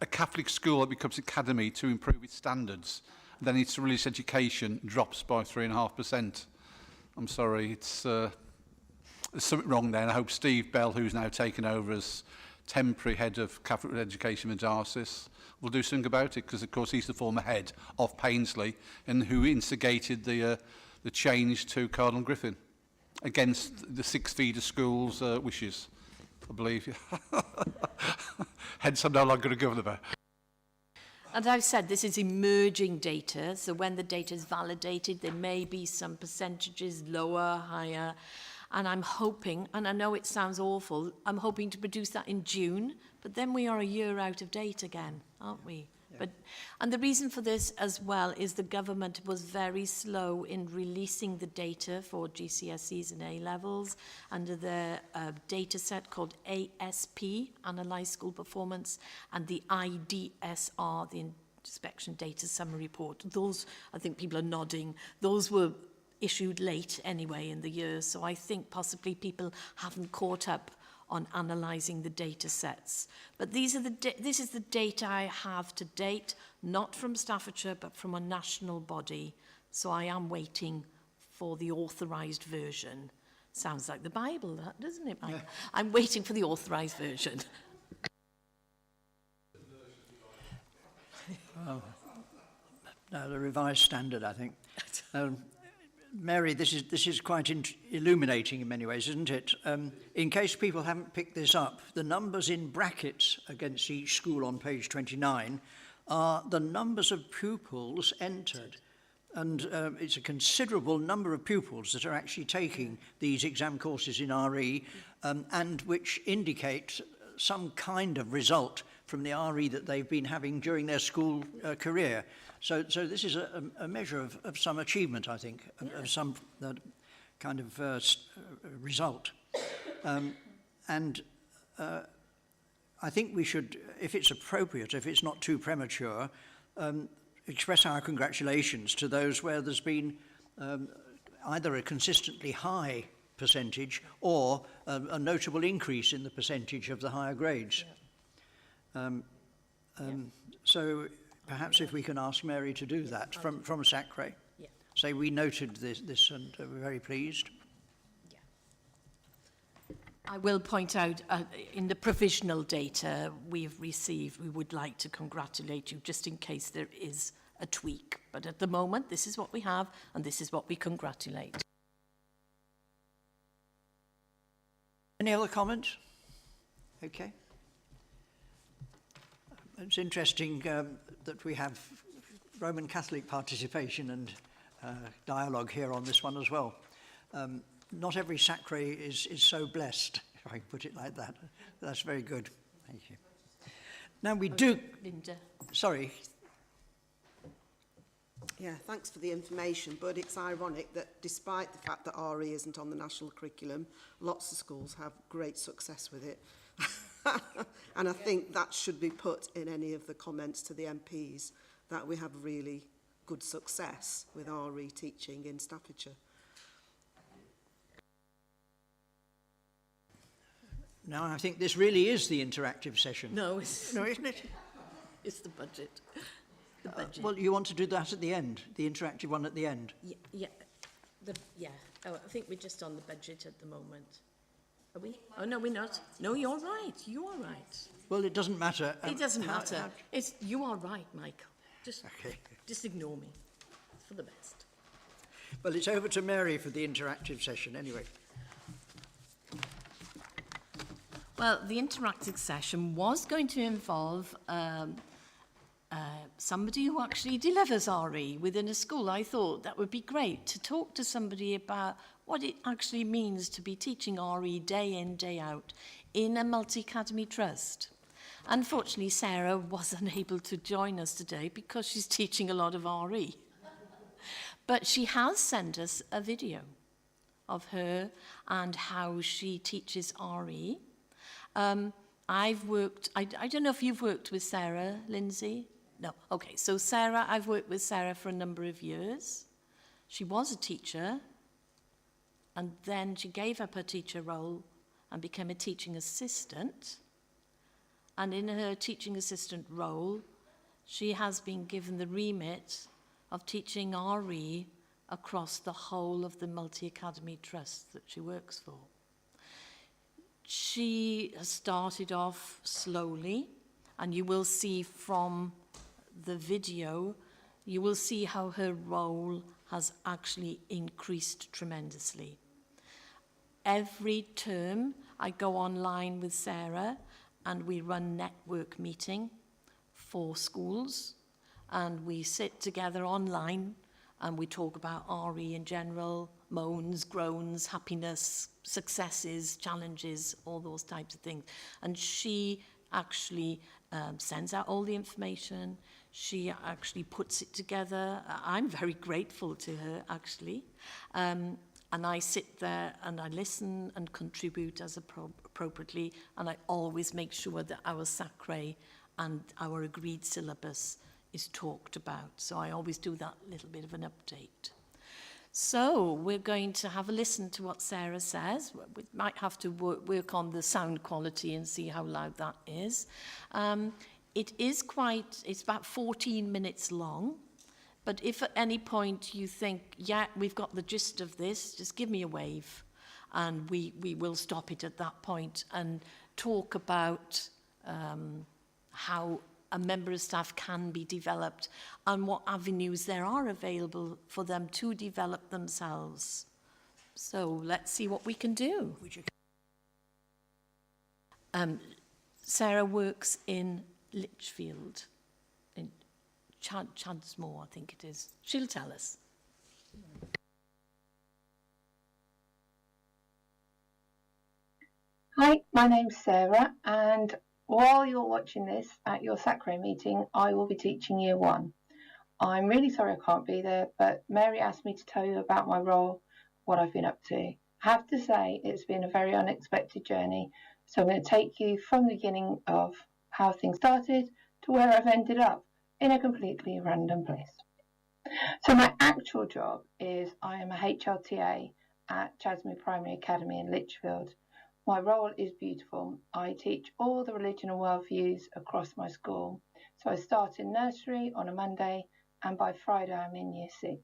a Catholic school that becomes academy to improve its standards, then its religious education drops by 3.5%. I'm sorry, there's something wrong there, and I hope Steve Bell, who's now taken over as temporary head of Catholic education in the diocese, will do something about it, because of course he's the former head of Paisley and who instigated the change to Cardinal Griffin against the 6 feeder schools' wishes, I believe. Hence I'm no longer a governor. And I've said this is emerging data, so when the data is validated, there may be some percentages lower, higher, and I'm hoping, and I know it sounds awful, I'm hoping to produce that in June, but then we are a year out of date again, aren't we? Yeah. And the reason for this as well is the government was very slow in releasing the data for GCSEs and A-levels under the data set called ASP, Analyse School Performance, and the IDSR, the Inspection Data Summary Report. Those, I think people are nodding, those were issued late anyway in the year, so I think possibly people haven't caught up on analysing the data sets. But this is the data I have to date, not from Staffordshire, but from a national body. So I am waiting for the authorised version. Sounds like the Bible, that, doesn't it, Mike? Yeah. I'm waiting for the authorised version. No, the revised standard, I think. Mary, this is quite illuminating in many ways, isn't it? In case people haven't picked this up, the numbers in brackets against each school on page 29 are the numbers of pupils entered. And it's a considerable number of pupils that are actually taking these exam courses in RE and which indicate some kind of result from the RE that they've been having during their school career. So this is a measure of some achievement, I think, of some kind of result. And I think we should, if it's appropriate, if it's not too premature, express our congratulations to those where there's been either a consistently high percentage or a notable increase in the percentage of the higher grades. So perhaps if we can ask Mary to do that from SACRE. Yeah. Say we noted this and we're very pleased. Yeah. I will point out in the provisional data we've received, we would like to congratulate you just in case there is a tweak. But at the moment, this is what we have and this is what we congratulate. Any other comments? Okay. It's interesting that we have Roman Catholic participation and dialogue here on this one as well. Not every SACRE is so blessed, if I can put it like that. That's very good. Thank you. Now we do... Linda. Sorry. Yeah, thanks for the information, but it's ironic that despite the fact that RE isn't on the national curriculum, lots of schools have great success with it. And I think that should be put in any of the comments to the MPs, that we have really good success with RE teaching in Staffordshire. Now I think this really is the interactive session. No, isn't it? It's the budget. The budget. Well, you want to do that at the end, the interactive one at the end? Yeah. Oh, I think we're just on the budget at the moment. Are we? Oh, no, we're not. No, you're right. You are right. Well, it doesn't matter. It doesn't matter. You are right, Michael. Just ignore me. It's for the best. Well, it's over to Mary for the interactive session anyway. Well, the interactive session was going to involve somebody who actually delivers RE within a school. I thought that would be great to talk to somebody about what it actually means to be teaching RE day in, day out in a multi-academy trust. Unfortunately, Sarah was unable to join us today because she's teaching a lot of RE. But she has sent us a video of her and how she teaches RE. I've worked, I don't know if you've worked with Sarah, Lindsay? No. Okay, so Sarah, I've worked with Sarah for a number of years. She was a teacher, and then she gave up her teacher role and became a teaching assistant. And in her teaching assistant role, she has been given the remit of teaching RE across the whole of the multi-academy trust that she works for. She has started off slowly, And you will see from the video, you will see how her role has actually increased tremendously. Every term, I go online with Sarah and we run network meeting for schools, and we sit together online and we talk about RE in general, moans, groans, happiness, successes, challenges, all those types of things. And she actually sends out all the information. She actually puts it together. I'm very grateful to her, actually. And I sit there and I listen and contribute as appropriately, and I always make sure that our SACRE and our agreed syllabus is talked about. So I always do that little bit of an update. So we're going to have a listen to what Sarah says. We might have to work on the sound quality and see how loud that is. It's about 14 minutes long. But if at any point you think, yeah, we've got the gist of this, just give me a wave. And we will stop it at that point and talk about how a member of staff can be developed and what avenues there are available for them to develop themselves. So let's see what we can do. Sarah works in Lichfield, in Chadsmore, I think it is. She'll tell us. Hi, my name's Sarah, and while you're watching this at your SACRE meeting, I will be teaching Year 1. I'm really sorry I can't be there, but Mary asked me to tell you about my role, what I've been up to. I have to say it's been a very unexpected journey, so I'm going to take you from the beginning of how things started to where I've ended up in a completely random place. So my actual job is I am a HLTA at Chadsmore Primary Academy in Lichfield. My role is beautiful. I teach all the religion and worldviews across my school. So I start in nursery on a Monday, and by Friday I'm in Year 6.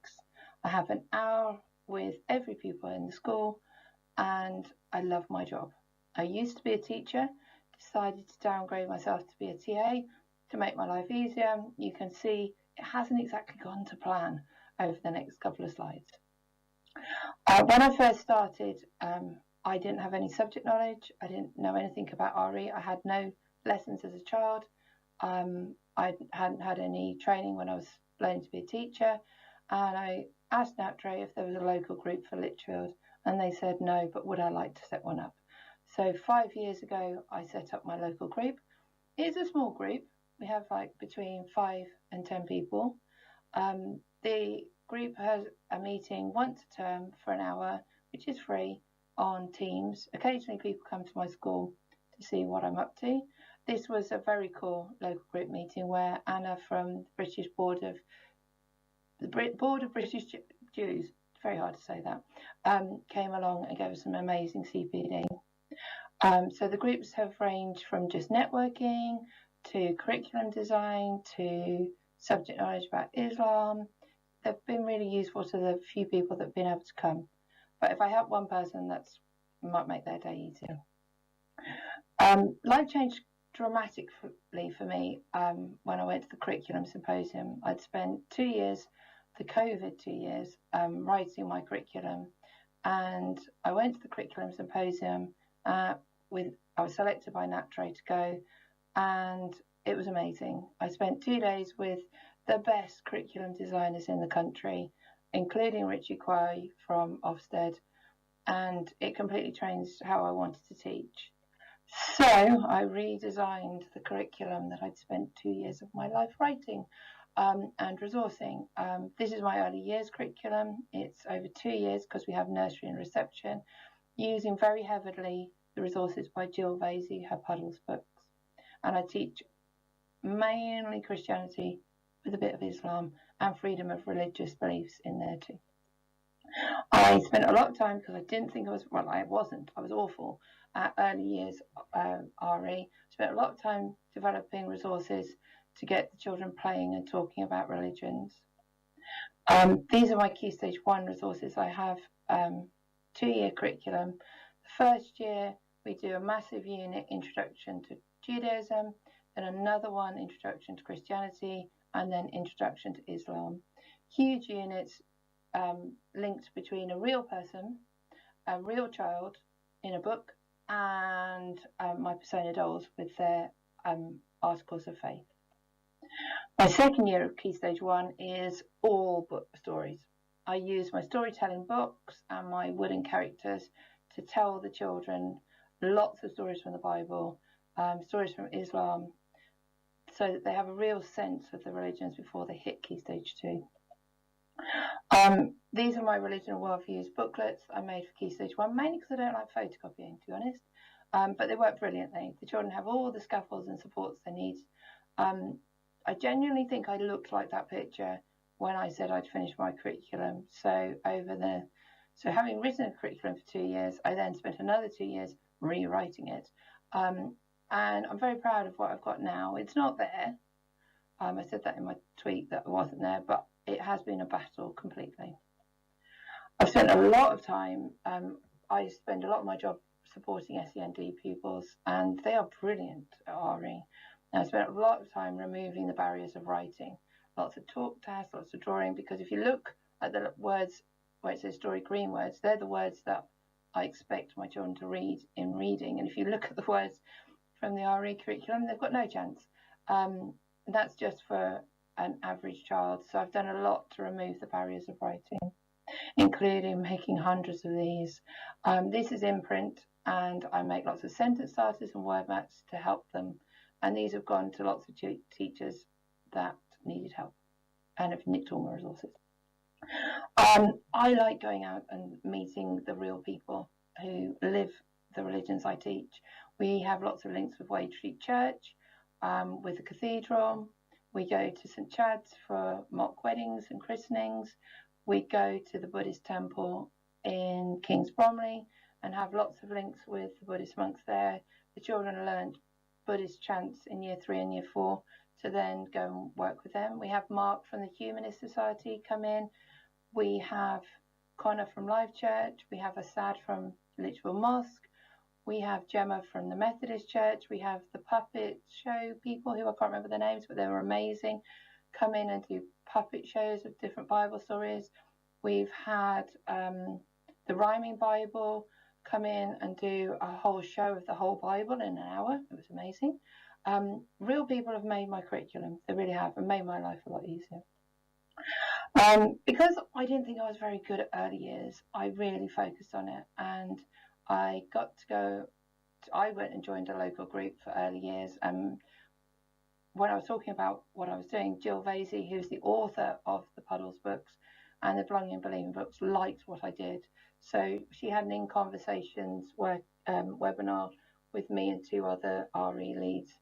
I have an hour with every pupil in the school, and I love my job. I used to be a teacher, decided to downgrade myself to be a TA to make my life easier. You can see it hasn't exactly gone to plan over the next couple of slides. When I first started, I didn't have any subject knowledge. I didn't know anything about RE. I had no lessons as a child. I hadn't had any training when I was learning to be a teacher. And I asked NASACRE if there was a local group for Lichfield, and they said no, but would I like to set one up? So 5 years ago, I set up my local group. It's a small group. We have like between 5 and 10 people. The group has a meeting once a term for an hour, which is free, on Teams. Occasionally people come to my school to see what I'm up to. This was a very cool local group meeting where Anna from the Board of British Jews, it's very hard to say that, came along and gave us some amazing CPD. So the groups have ranged from just networking to curriculum design to subject knowledge about Islam. They've been really useful to the few people that have been able to come. But if I help one person, that might make their day easier. Life changed dramatically for me when I went to the curriculum symposium. I'd spent 2 years, the COVID 2 years, writing my curriculum. And I went to the curriculum symposium I was selected by NASACRE to go, and it was amazing. I spent 2 days with the best curriculum designers in the country, including Richie Quay from Ofsted, and it completely changed how I wanted to teach. So I redesigned the curriculum that I'd spent 2 years of my life writing and resourcing. This is my early years curriculum. It's over 2 years because we have nursery and reception, using very heavily the resources by Jill Vasey, her Puddles books. And I teach mainly Christianity with a bit of Islam and freedom of religious beliefs in there too. I spent a lot of time, because I didn't think I was, well, I wasn't, I was awful at early years RE. Spent a lot of time developing resources to get the children playing and talking about religions. These are my Key Stage 1 resources. I have 2-year curriculum. The first year we do a massive unit, Introduction to Judaism. then another one, Introduction to Christianity, and then Introduction to Islam. Huge units linked between a real person, a real child in a book, and my persona dolls with their articles of faith. My second year of Key Stage 1 is all book stories. I use my storytelling books and my wooden characters to tell the children lots of stories from the Bible, stories from Islam, so that they have a real sense of the religions before they hit Key Stage 2. These are my religion and worldviews booklets I made for Key Stage 1, mainly because I don't like photocopying, to be honest, but they work brilliantly. The children have all the scaffolds and supports they need. I genuinely think I looked like that picture when I said I'd finished my curriculum. So having written a curriculum for 2 years, I then spent another 2 years rewriting it. And I'm very proud of what I've got now. It's not there. I said that in my tweet that it wasn't there, but it has been a battle completely. I've spent a lot of time, I spend a lot of my job supporting SEND pupils, and they are brilliant at RE. And I spent a lot of time removing the barriers of writing, lots of talk tests, lots of drawing, because if you look at the words where it says story green words, they're the words that I expect my children to read in reading. And if you look at the words from the RE curriculum, they've got no chance. That's just for an average child. So I've done a lot to remove the barriers of writing, including making hundreds of these. This is in print, and I make lots of sentence starters and word maps to help them. And these have gone to lots of teachers that needed help and have nicked all my resources. I like going out and meeting the real people who live the religions I teach. We have lots of links with Wade Street Church, with the cathedral. We go to St Chad's for mock weddings and christenings. We go to the Buddhist temple in Kings Bromley and have lots of links with the Buddhist monks there. The children learned Buddhist chants in year 3 and year 4 to then go and work with them. We have Mark from the Humanist Society come in. We have Connor from Life Church. We have Assad from Lichfield Mosque. We have Gemma from the Methodist Church. We have the puppet show people who I can't remember their names, but they were amazing, come in and do puppet shows of different Bible stories. We've had the Rhyming Bible come in and do a whole show of the whole Bible in an hour. It was amazing. Real people have made my curriculum. They really have, and made my life a lot easier. Because I didn't think I was very good at early years, I really focused on it, and I got to go. I went and joined a local group for early years. When I was talking about what I was doing, Jill Vasey, who's the author of the Puddles books and the Belonging and Believing books, liked what I did. So she had an In Conversations webinar with me and 2 other RE leads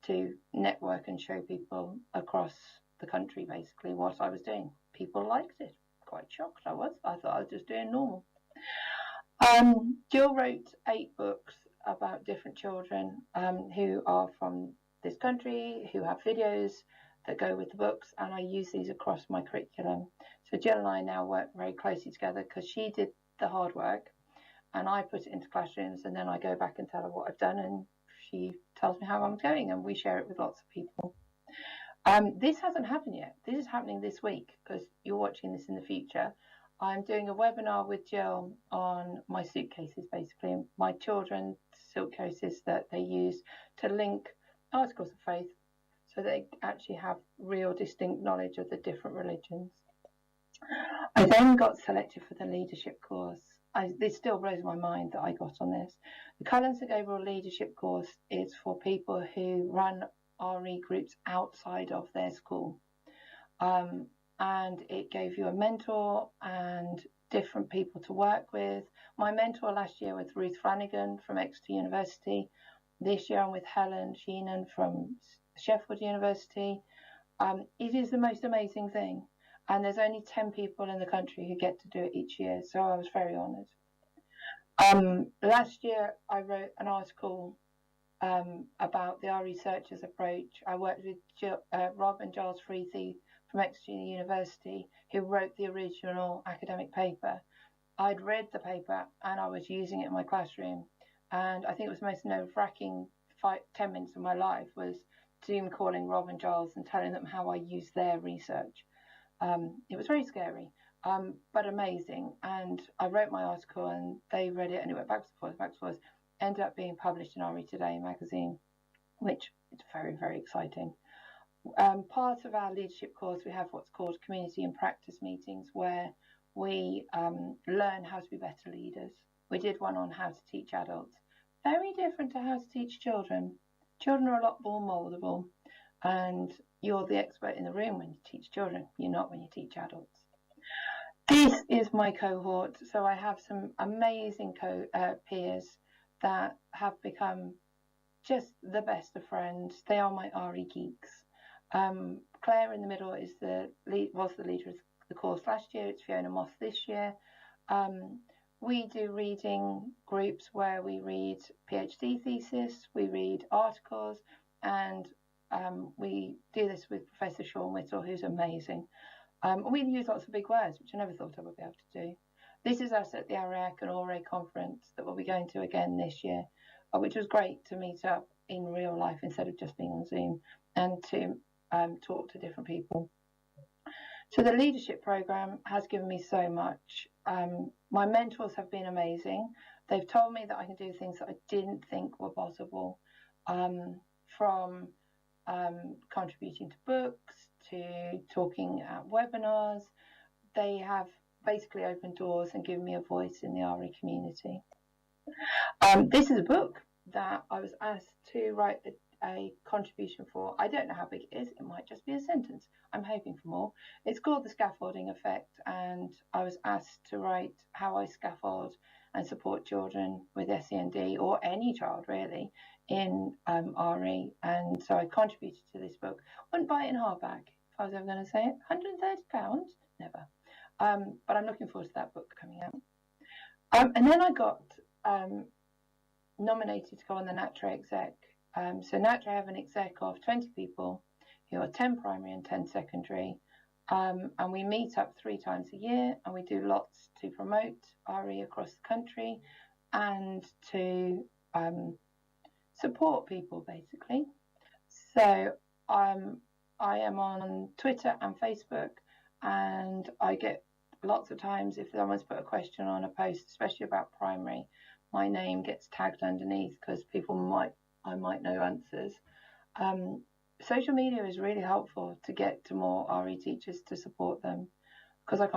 to network and show people across the country basically what I was doing. People liked it. Quite shocked I was. I thought I was just doing normal. Jill wrote 8 books about different children who are from this country, who have videos that go with the books, and I use these across my curriculum. So Jill and I now work very closely together because she did the hard work and I put it into classrooms, and then I go back and tell her what I've done, and she tells me how I'm going, and we share it with lots of people. This hasn't happened yet. This is happening this week because you're watching this in the future. I'm doing a webinar with Jill on my suitcases, basically, my children's suitcases that they use to link articles of faith so they actually have real distinct knowledge of the different religions. I then got selected for the leadership course. This still blows my mind that I got on this. The Cullen St Gabriel leadership course is for people who run RE groups outside of their school. And it gave you a mentor and different people to work with. My mentor last year was Ruth Flanagan from Exeter University. This year I'm with Helen Sheenan from Sheffield University. It is the most amazing thing. And there's only 10 people in the country who get to do it each year, so I was very honoured. Last year I wrote an article about the RE Researchers approach. I worked with Rob and Giles Freethy from Exeter University, who wrote the original academic paper. I'd read the paper and I was using it in my classroom, and I think it was the most nerve-wracking 10 minutes of my life was Zoom calling Rob and Giles and telling them how I use their research. It was very scary, but amazing. And I wrote my article and they read it and it went back and forth, ended up being published in RE Today magazine, which is very, very exciting. Part of our leadership course, we have what's called community and practice meetings where we learn how to be better leaders. We did one on how to teach adults. Very different to how to teach children. Children are a lot more mouldable, and you're the expert in the room when you teach children. You're not when you teach adults. This is my cohort. So I have some amazing peers that have become just the best of friends. They are my RE geeks. Claire in the middle is was the leader of the course last year. It's Fiona Moss this year. We do reading groups where we read PhD thesis, we read articles, and we do this with Professor Sean Whittle, who's amazing. We use lots of big words, which I never thought I would be able to do. This is us at the AREAC and ORE conference that we'll be going to again this year, which was great to meet up in real life instead of just being on Zoom and to talk to different people. So the leadership program has given me so much. My mentors have been amazing. They've told me that I can do things that I didn't think were possible, from contributing to books to talking at webinars. They have basically opened doors and given me a voice in the RE community. This is a book that I was asked to write a contribution for. I don't know how big it is. It might just be a sentence. I'm hoping for more. It's called The Scaffolding Effect, and I was asked to write how I scaffold and support children with SEND, or any child really, in RE. And so I contributed to this book. Wouldn't buy it in hardback if I was ever going to say it. £130? Never. But I'm looking forward to that book coming out. And then I got nominated to go on the NASACRE exec. So NASACRE have an exec of 20 people who are 10 primary and 10 secondary. And we meet up 3 times a year, and we do lots to promote RE across the country and to support people, basically. So I am on Twitter and Facebook, and I get lots of times, if someone's put a question on a post, especially about primary, my name gets tagged underneath because I might know answers. Social media is really helpful to get to more RE teachers to support them, because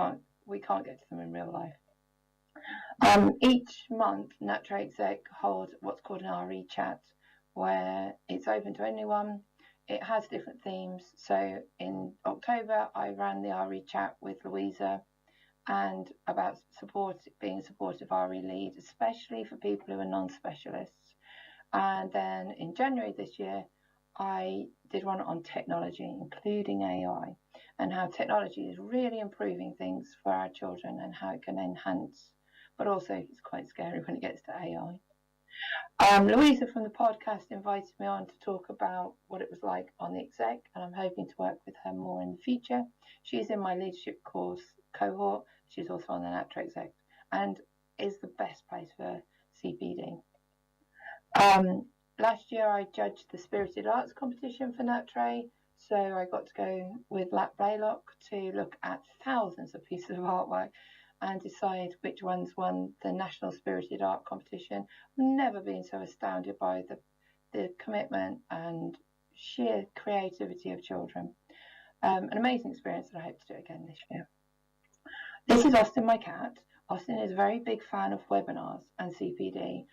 we can't get to them in real life. Each month, NASACRE Exec hold what's called an RE chat, where it's open to anyone. It has different themes. So in October, I ran the RE chat with Louisa, and about being a supportive RE lead, especially for people who are non-specialists. And then in January this year, I did one on technology, including AI, and how technology is really improving things for our children and how it can enhance, but also it's quite scary when it gets to AI. Louisa from the podcast invited me on to talk about what it was like on the exec, and I'm hoping to work with her more in the future. She's in my leadership course cohort. She's also on the NASACRE exec and is the best place for CPD. Last year I judged the Spirited Arts competition for NASACRE, so I got to go with Lat Blaylock to look at thousands of pieces of artwork and decide which ones won the National Spirited Art competition. I've never been so astounded by the commitment and sheer creativity of children. An amazing experience that I hope to do again this year. This is Austin, my cat. Austin is a very big fan of webinars and CPD.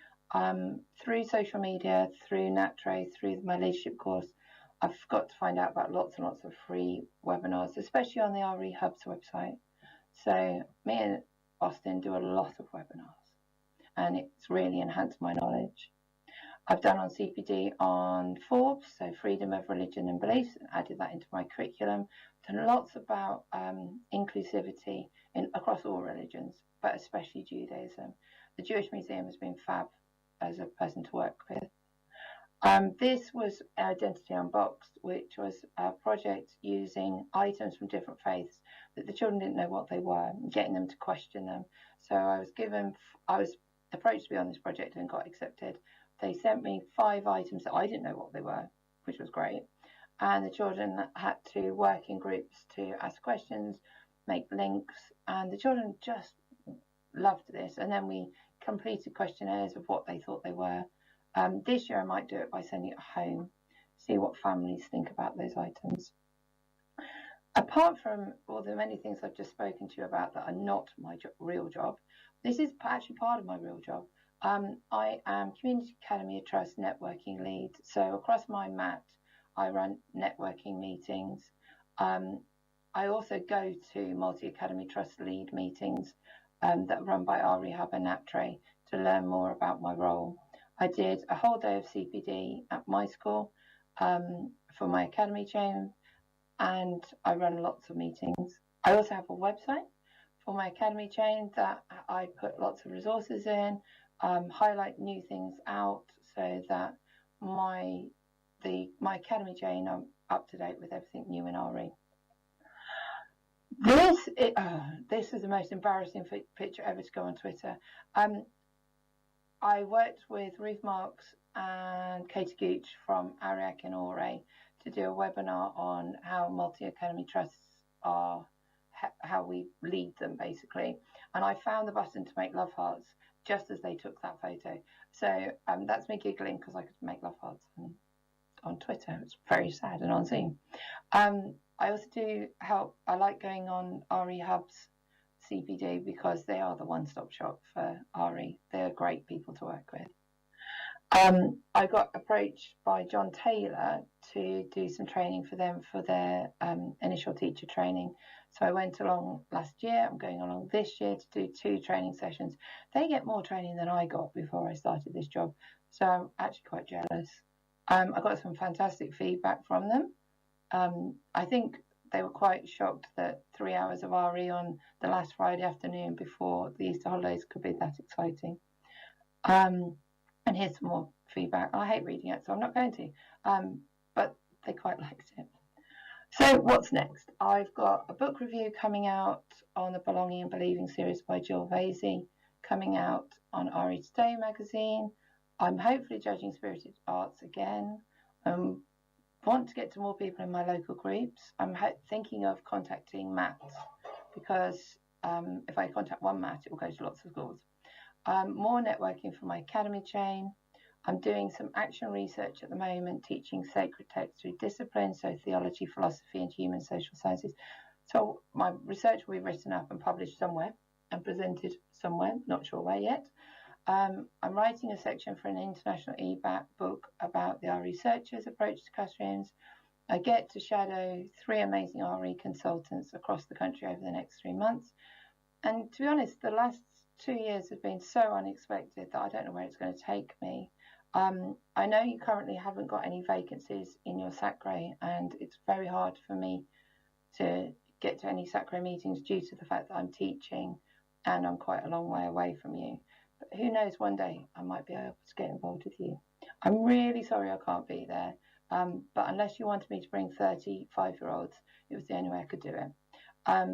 Through social media, through NASACRE, through my leadership course, I've got to find out about lots and lots of free webinars, especially on the RE Hub's website. So me and Austin do a lot of webinars, and it's really enhanced my knowledge. I've done on CPD on Forbes, so freedom of religion and beliefs, and added that into my curriculum. Done lots about inclusivity across all religions, but especially Judaism. The Jewish Museum has been fab as a person to work with. This was Identity Unboxed, which was a project using items from different faiths that the children didn't know what they were, and getting them to question them. So I was approached to be on this project and got accepted They sent me 5 items that I didn't know what they were, which was great. And the children had to work in groups to ask questions, make links, and the children just loved this. And then we completed questionnaires of what they thought they were. This year I might do it by sending it home, see what families think about those items. Apart from all the many things I've just spoken to you about that are not my real job, this is actually part of my real job. I am Community Academy Trust Networking Lead. So across my mat, I run networking meetings. I also go to Multi-Academy Trust Lead meetings that are run by RE Hub and NASACRE to learn more about my role. I did a whole day of CPD at my school for my academy chain, and I run lots of meetings. I also have a website for my academy chain that I put lots of resources in, highlight new things out so that my academy chain, I'm up to date with everything new in RE. This is the most embarrassing picture ever to go on Twitter. I worked with Ruth Marks and Katie Gooch from ARIAC and ORE to do a webinar on how multi-academy trusts are, how we lead them basically. And I found the button to make love hearts just as they took that photo. So that's me giggling because I could make love hearts on Twitter. It's very sad, and on Zoom. I also do help. I like going on RE Hub's CPD because they are the one-stop shop for RE. They're great people to work with. I got approached by John Taylor to do some training for them for their initial teacher training. So I went along last year. I'm going along this year to do 2 training sessions. They get more training than I got before I started this job. So I'm actually quite jealous. I got some fantastic feedback from them. I think they were quite shocked that 3 hours of RE on the last Friday afternoon before the Easter holidays could be that exciting. And here's some more feedback. I hate reading it, so I'm not going to. But they quite liked it. So what's next? I've got a book review coming out on the Belonging and Believing series by Jill Vasey, coming out on RE Today magazine. I'm hopefully judging Spirited Arts again. Want to get to more people in my local groups. I'm thinking of contacting MATs because if I contact one MAT, it will go to lots of schools. More networking for my academy chain. I'm doing some action research at the moment, teaching sacred texts through disciplines, so theology, philosophy, and human social sciences. So my research will be written up and published somewhere and presented somewhere, not sure where yet. I'm writing a section for an international EBAT book about the RE researchers' approach to classrooms. I get to shadow 3 amazing RE consultants across the country over the next 3 months. And to be honest, the last 2 years have been so unexpected that I don't know where it's going to take me. I know you currently haven't got any vacancies in your SACRE, and it's very hard for me to get to any SACRE meetings due to the fact that I'm teaching and I'm quite a long way away from you. But who knows, one day I might be able to get involved with you. I'm really sorry I can't be there, but unless you wanted me to bring 35-year-olds, it was the only way I could do it. I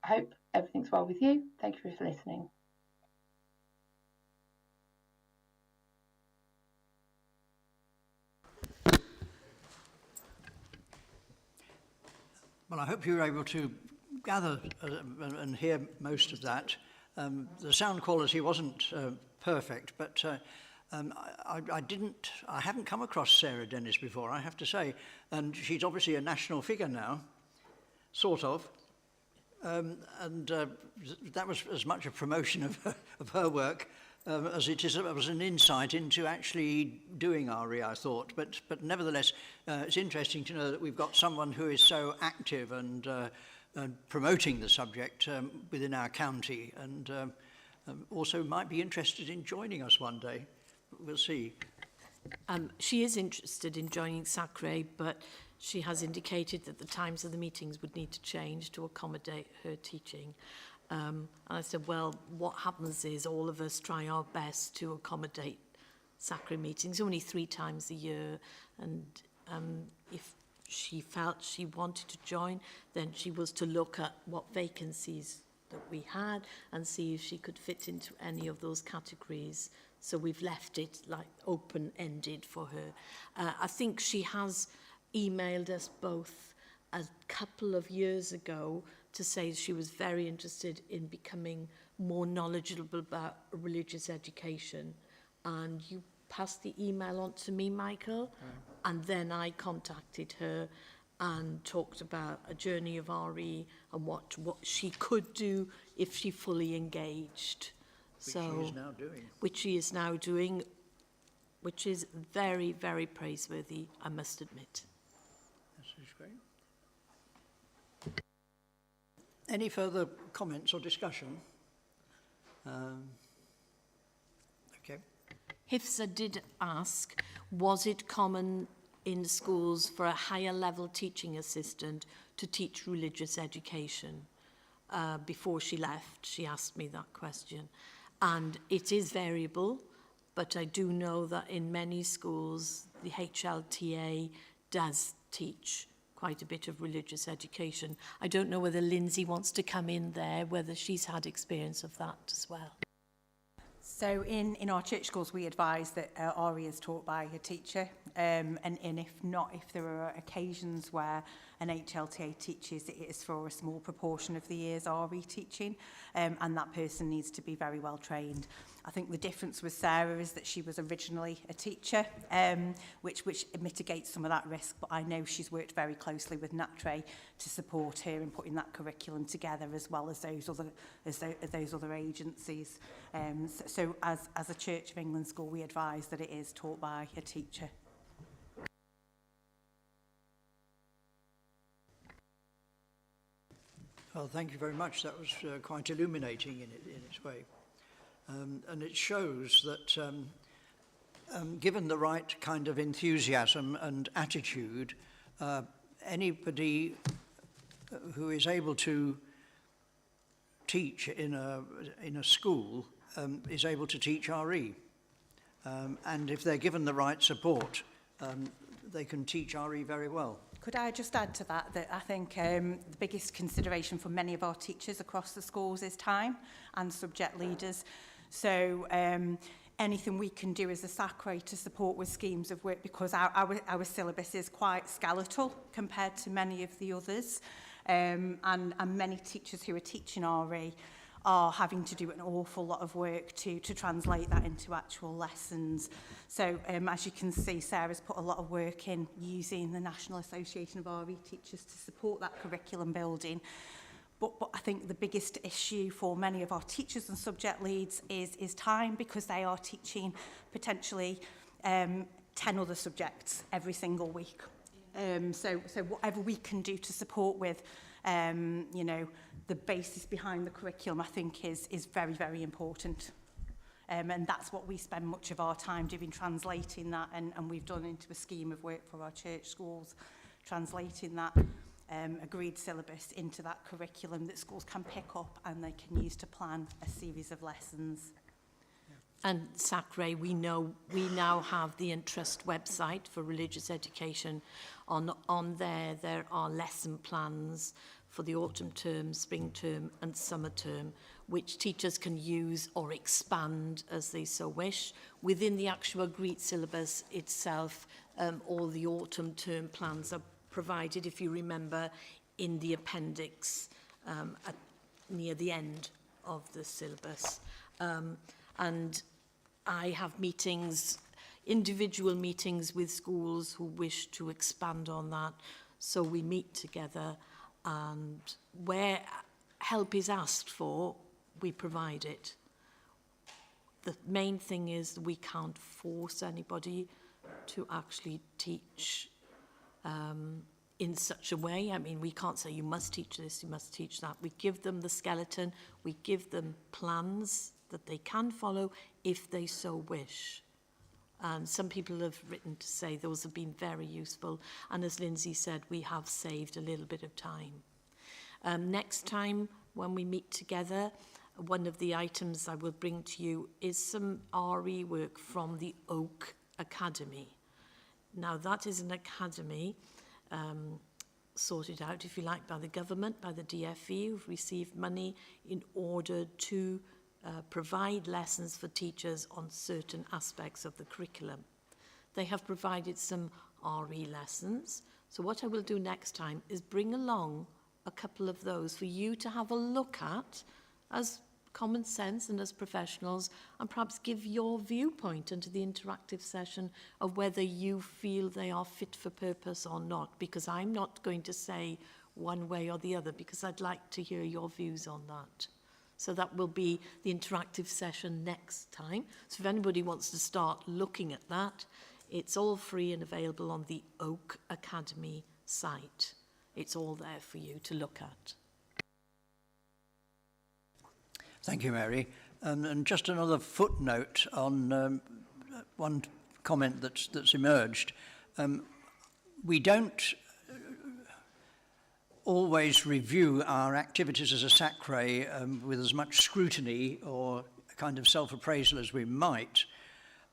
hope everything's well with you. Thank you for listening. Well, I hope you were able to gather and hear most of that. The sound quality wasn't perfect, but I haven't come across Sarah Dennis before, I have to say, and she's obviously a national figure now, sort of, and that was as much a promotion of her work as it was an insight into actually doing RE, I thought. But nevertheless, it's interesting to know that we've got someone who is so active and promoting the subject within our county, and also might be interested in joining us one day. We'll see. She is interested in joining SACRE, but she has indicated that the times of the meetings would need to change to accommodate her teaching. And I said, well, what happens is all of us try our best to accommodate SACRE meetings, only 3 times a year. And if she felt she wanted to join, then she was to look at what vacancies that we had and see if she could fit into any of those categories. So we've left it like open-ended for her. I think she has emailed us both a couple of years ago to say she was very interested in becoming more knowledgeable about religious education. And you passed the email on to me, Michael, and then I contacted her and talked about a journey of RE and what she could do if she fully engaged. Which she is now doing. Which she is now doing, which is very, very praiseworthy, I must admit. This is great. Any further comments or discussion? Okay. HIFSA did ask, was it common in schools for a higher level teaching assistant to teach religious education? Before she left, she asked me that question. And it is variable, but I do know that in many schools, the HLTA does teach quite a bit of religious education. I don't know whether Lindsay wants to come in there, whether she's had experience of that as well. So in our church schools, we advise that RE is taught by a teacher, and if not, if there are occasions where an HLTA teaches, it is for a small proportion of the year's RE teaching, and that person needs to be very well trained. I think the difference with Sarah is that she was originally a teacher, which mitigates some of that risk, but I know she's worked very closely with NASACRE to support her in putting that curriculum together, as well as those other agencies. So as a Church of England school, we advise that it is taught by a teacher. Well, thank you very much. That was quite illuminating in its way. And it shows that given the right kind of enthusiasm and attitude, anybody who is able to teach in a school is able to teach RE. And if they're given the right support, they can teach RE very well. Could I just add to that I think the biggest consideration for many of our teachers across the schools is time and subject leaders. So anything we can do as a SACRE to support with schemes of work, because our syllabus is quite skeletal compared to many of the others, and many teachers who are teaching RE are having to do an awful lot of work to translate that into actual lessons. So as you can see, Sarah's put a lot of work in using the National Association of RE Teachers to support that curriculum building. But I think the biggest issue for many of our teachers and subject leads is time, because they are teaching potentially 10 other subjects every single week. So whatever we can do to support with, you know, the basis behind the curriculum, I think is very, very important. And that's what we spend much of our time doing, translating that, and we've done into a scheme of work for our church schools, translating that agreed syllabus into that curriculum that schools can pick up and they can use to plan a series of lessons. And SACRE, we now have the Entrust website for religious education. On there are lesson plans for the autumn term, spring term and summer term, which teachers can use or expand as they so wish. Within the actual agreed syllabus itself, all the autumn term plans are provided, if you remember, in the appendix near the end of the syllabus. And I have meetings, individual meetings with schools who wish to expand on that. So we meet together, and where help is asked for, we provide it. The main thing is we can't force anybody to actually teach in such a way. I mean, we can't say you must teach this, you must teach that. We give them the skeleton, we give them plans that they can follow if they so wish. And some people have written to say those have been very useful. And as Lindsay said, we have saved a little bit of time. Next time when we meet together, one of the items I will bring to you is some RE work from the Oak Academy. Now that is an academy sorted out, if you like, by the government, by the DFE, who've received money in order to provide lessons for teachers on certain aspects of the curriculum. They have provided some RE lessons. So what I will do next time is bring along a couple of those for you to have a look at as common sense and as professionals, and perhaps give your viewpoint into the interactive session of whether you feel they are fit for purpose or not, because I'm not going to say one way or the other, because I'd like to hear your views on that. So that will be the interactive session next time. So if anybody wants to start looking at that, it's all free and available on the Oak Academy site. It's all there for you to look at. Thank you, Mary. And just another footnote on one comment that's emerged. We don't always review our activities as a SACRE with as much scrutiny or kind of self-appraisal as we might.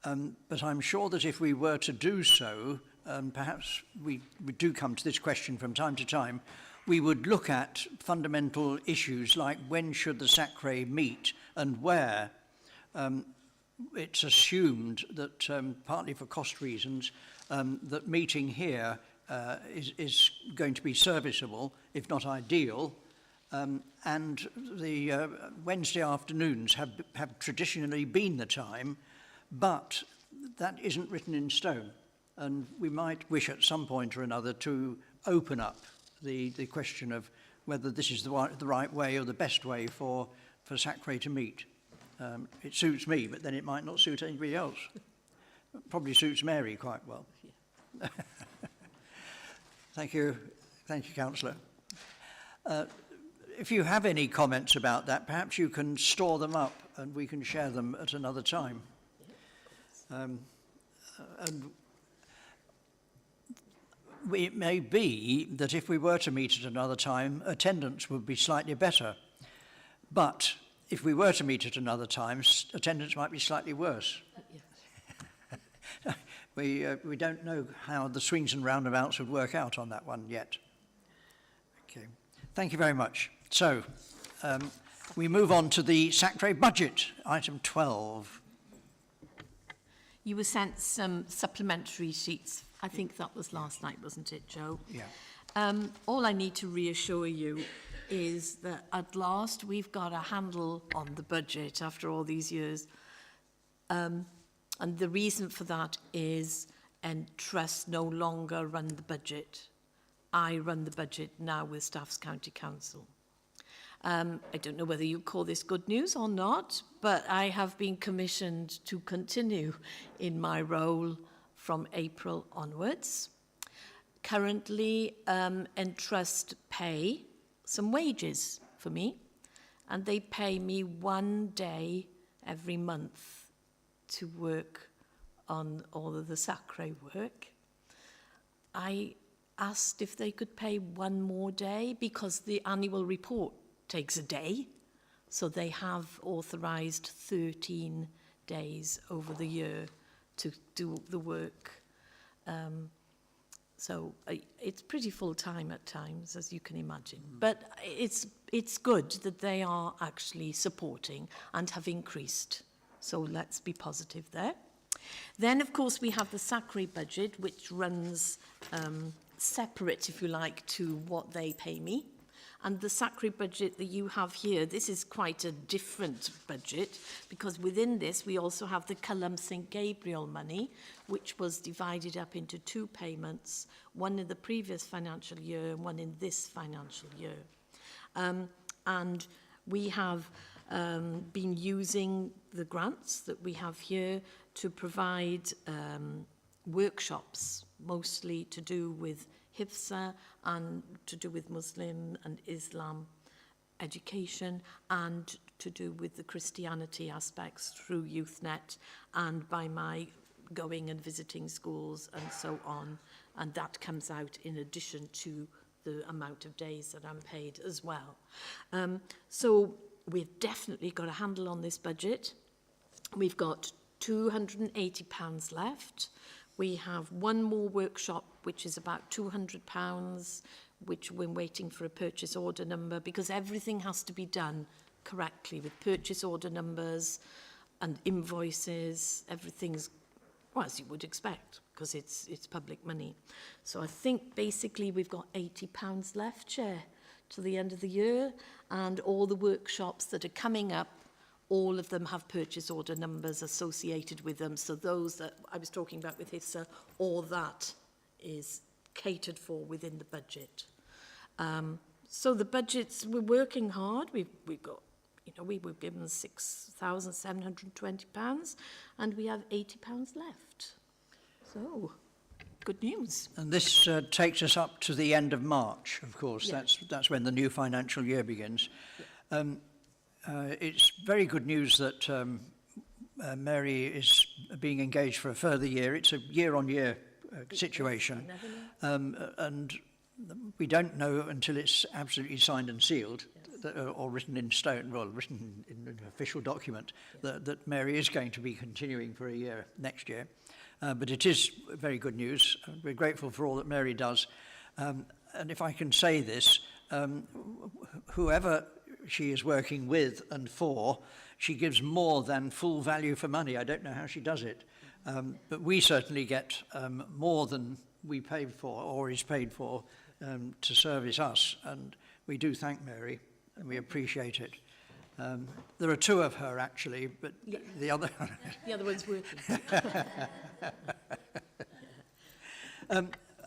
But I'm sure that if we were to do so, perhaps we do come to this question from time to time, we would look at fundamental issues like when should the SACRE meet and where. It's assumed that, partly for cost reasons, that meeting here is going to be serviceable, if not ideal, and the Wednesday afternoons have traditionally been the time, but that isn't written in stone, and we might wish at some point or another to open up the question of whether this is the right way or the best way for SACRE to meet. It suits me, but then it might not suit anybody else. It probably suits Mary quite well. Yeah. Thank you, Councillor. If you have any comments about that, perhaps you can store them up and we can share them at another time. And it may be that if we were to meet at another time, attendance would be slightly better. But if we were to meet at another time, attendance might be slightly worse. We don't know how the swings and roundabouts would work out on that one yet. Okay, thank you very much. So, we move on to the SACRE Budget, item 12. You were sent some supplementary sheets. I think that was last night, wasn't it, Joe? Yeah. All I need to reassure you is that at last we've got a handle on the budget after all these years. And the reason for that is, and Trust no longer run the budget. I run the budget now with Staffs County Council. I don't know whether you call this good news or not, but I have been commissioned to continue in my role from April onwards. Currently, Entrust pay some wages for me, and they pay me 1 day every month to work on all of the SACRE work. I asked if they could pay 1 more day because the annual report takes a day, so they have authorised 13 days over the year to do the work. So it's pretty full time at times, as you can imagine. But it's good that they are actually supporting and have increased. So let's be positive there. Then, of course, we have the SACRE budget, which runs separate, if you like, to what they pay me. And the SACRE budget that you have here, this is quite a different budget, because within this we also have the Culham St Gabriel money, which was divided up into 2 payments, one in the previous financial year and one in this financial year. And we have been using the grants that we have here to provide workshops, mostly to do with HIFSA and to do with Muslim and Islam education, and to do with the Christianity aspects through YouthNet and by my going and visiting schools and so on. And that comes out in addition to the amount of days that I'm paid as well. So we've definitely got a handle on this budget. We've got £280 left. We have 1 more workshop, which is about £200. which we're waiting for a purchase order number, because everything has to be done correctly with purchase order numbers and invoices. Everything's, well, as you would expect, because it's public money. So I think basically we've got £80 left, Chair, to the end of the year, and all the workshops that are coming up, all of them have purchase order numbers associated with them. So those that I was talking about with HISA, all that is catered for within the budget. So the budgets, we're working hard. We've got, you know, we were given £6,720 and we have £80 left. So, good news. And this takes us up to the end of March, of course. Yeah. That's when the new financial year begins. It's very good news that Mary is being engaged for a further year. It's a year-on-year situation. And we don't know until it's absolutely signed and sealed, or written in stone, well, written in an official document, that Mary is going to be continuing for a year next year. But it is very good news. We're grateful for all that Mary does. And if I can say this, whoever she is working with and for, she gives more than full value for money. I don't know how she does it. But we certainly get more than we pay for or is paid for to service us. And we do thank Mary and we appreciate it. There are two of her actually, but Yeah. the other... The other one's working.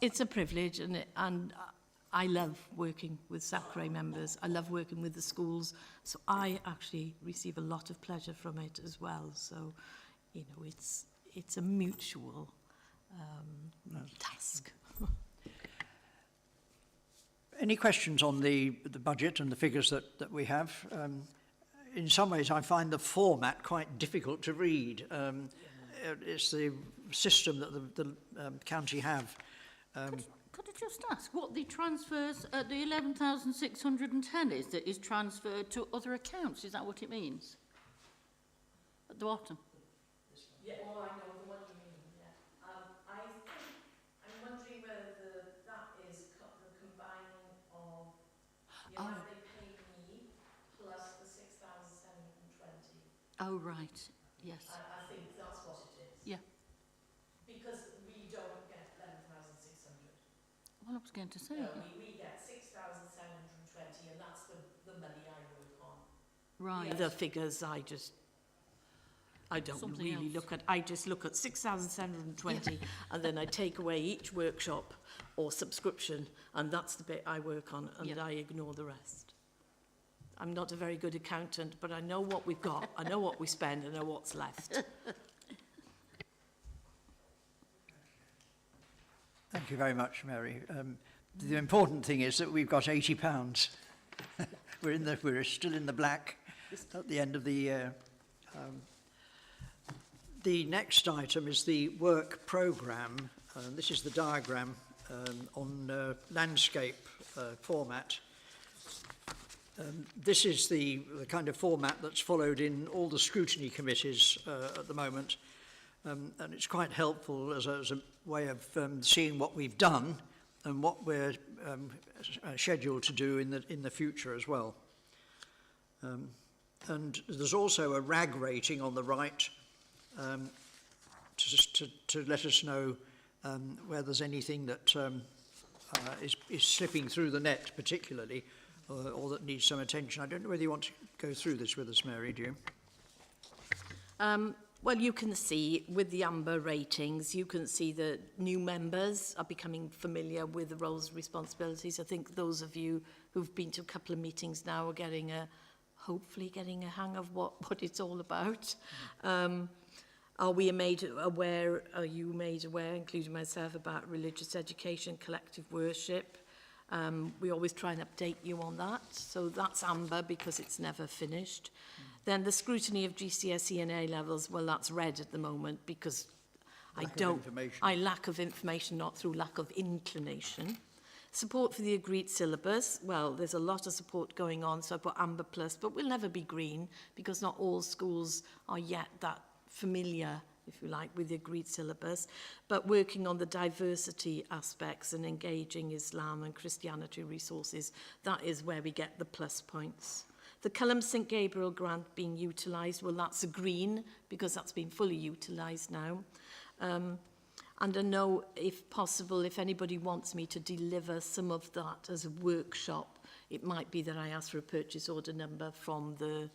It's a privilege, and I love working with SACRE members. I love working with the schools, so I actually receive a lot of pleasure from it as well. So, you know, it's a mutual task. Any questions on the budget and the figures that we have? In some ways, I find the format quite difficult to read. It's the system that the county have. Could I just ask what the transfers, the 11,610 is that is transferred to other accounts? Is that what it means? At the bottom. Yeah, well, I know the one you mean, yeah. I think, I'm wondering whether that is the combining of the amount they pay me plus the 6,720. Oh, right. Yes. I think that's what it is. Yeah. Because we don't get 11,600. Well, I was going to say. We get 6,720 and that's the money I work on. Right. The figures I don't Something really else. look at. I just look at 6,720 and then I take away each workshop or subscription and that's the bit I work on and I ignore the rest. I'm not a very good accountant, but I know what we've got, I know what we spend, I know what's left. Thank you very much, Mary. The important thing is that we've got £80. We're still in the black at the end of the year. The next item is the work programme. This is the diagram on landscape format. This is the kind of format that's followed in all the scrutiny committees at the moment. And it's quite helpful as a way of seeing what we've done and what we're scheduled to do in the future as well. And there's also a RAG rating on the right to let us know where there's anything that is slipping through the net particularly or that needs some attention. I don't know whether you want to go through this with us, Mary, do you? Well, you can see with the amber ratings, you can see that new members are becoming familiar with the roles and responsibilities. I think those of you who've been to a couple of meetings now are hopefully getting a hang of what it's all about. Are you made aware, including myself, about religious education, collective worship? We always try and update you on that. So that's amber because it's never finished. Then the scrutiny of GCSE and A levels, well, that's red at the moment because I lack of information, not through lack of inclination. Support for the agreed syllabus, well, there's a lot of support going on, so I put amber plus, but we'll never be green because not all schools are yet that familiar if you like, with the agreed syllabus, but working on the diversity aspects and engaging Islam and Christianity resources, that is where we get the plus points. The Culham St Gabriel grant being utilised, well, that's a green because that's been fully utilised now. And I know, if possible, if anybody wants me to deliver some of that as a workshop, it might be that I ask for a purchase order number from the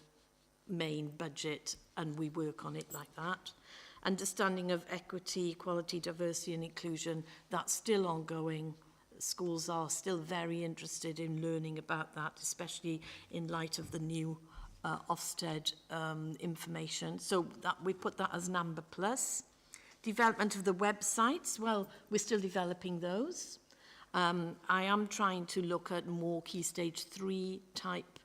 main budget and we work on it like that. Understanding of equity, equality, diversity and inclusion, that's still ongoing. Schools are still very interested in learning about that, especially in light of the new Ofsted information. So that we put that as number plus. Development of the websites, well, we're still developing those. I am trying to look at more Key Stage 3 type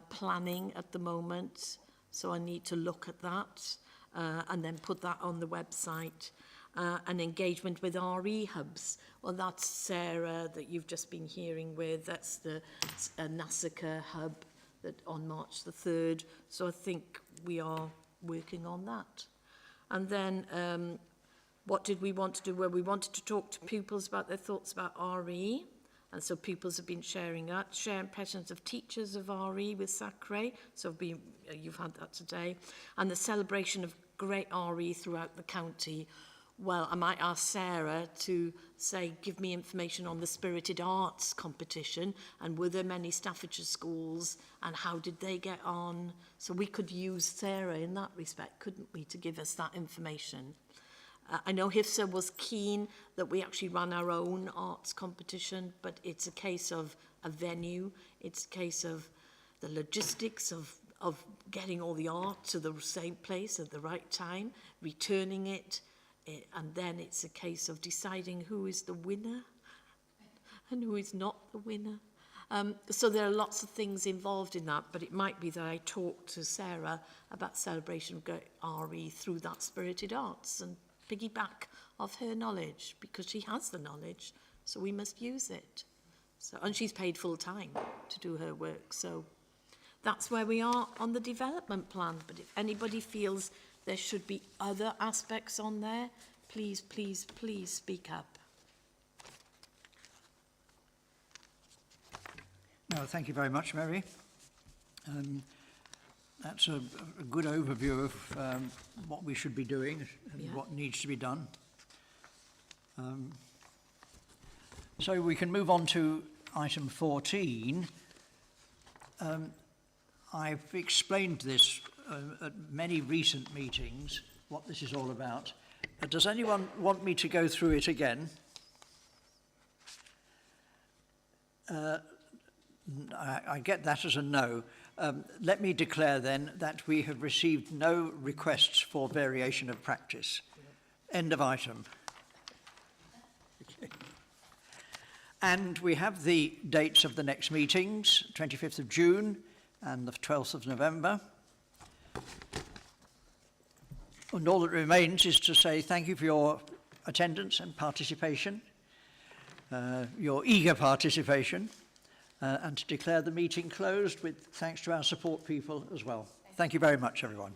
planning at the moment, so I need to look at that and then put that on the website. And engagement with RE hubs. Well, that's Sarah that you've just been hearing with. That's the NASACRE hub that on March the 3rd. So I think we are working on that. And then what did we want to do? Well, we wanted to talk to pupils about their thoughts about RE. And so pupils have been sharing that. Share impressions of teachers of RE with SACRE. So you've had that today. And the celebration of great RE throughout the county. Well, I might ask Sarah to say, give me information on the Spirited Arts competition and were there many Staffordshire schools and how did they get on? So we could use Sarah in that respect, couldn't we, to give us that information. I know HIFSA was keen that we actually run our own arts competition, but it's a case of a venue. It's a case of the logistics of getting all the art to the same place at the right time, returning it, and then it's a case of deciding who is the winner and who is not the winner. So there are lots of things involved in that, but it might be that I talk to Sarah about celebration of RE through that Spirited Arts and piggyback of her knowledge, because she has the knowledge, so we must use it. So, and she's paid full time to do her work, so that's where we are on the development plan. But if anybody feels there should be other aspects on there, please, please, please speak up. No, thank you very much, Mary. That's a good overview of what we should be doing and what needs to be done. So we can move on to item 14. I've explained this at many recent meetings, what this is all about. Does anyone want me to go through it again? I get that as a no. Let me declare then that we have received no requests for variation of practice. End of item. Okay. And we have the dates of the next meetings, 25th of June and the 12th of November. And all that remains is to say thank you for your attendance and participation, your eager participation, and to declare the meeting closed with thanks to our support people as well. Thank you very much, everyone.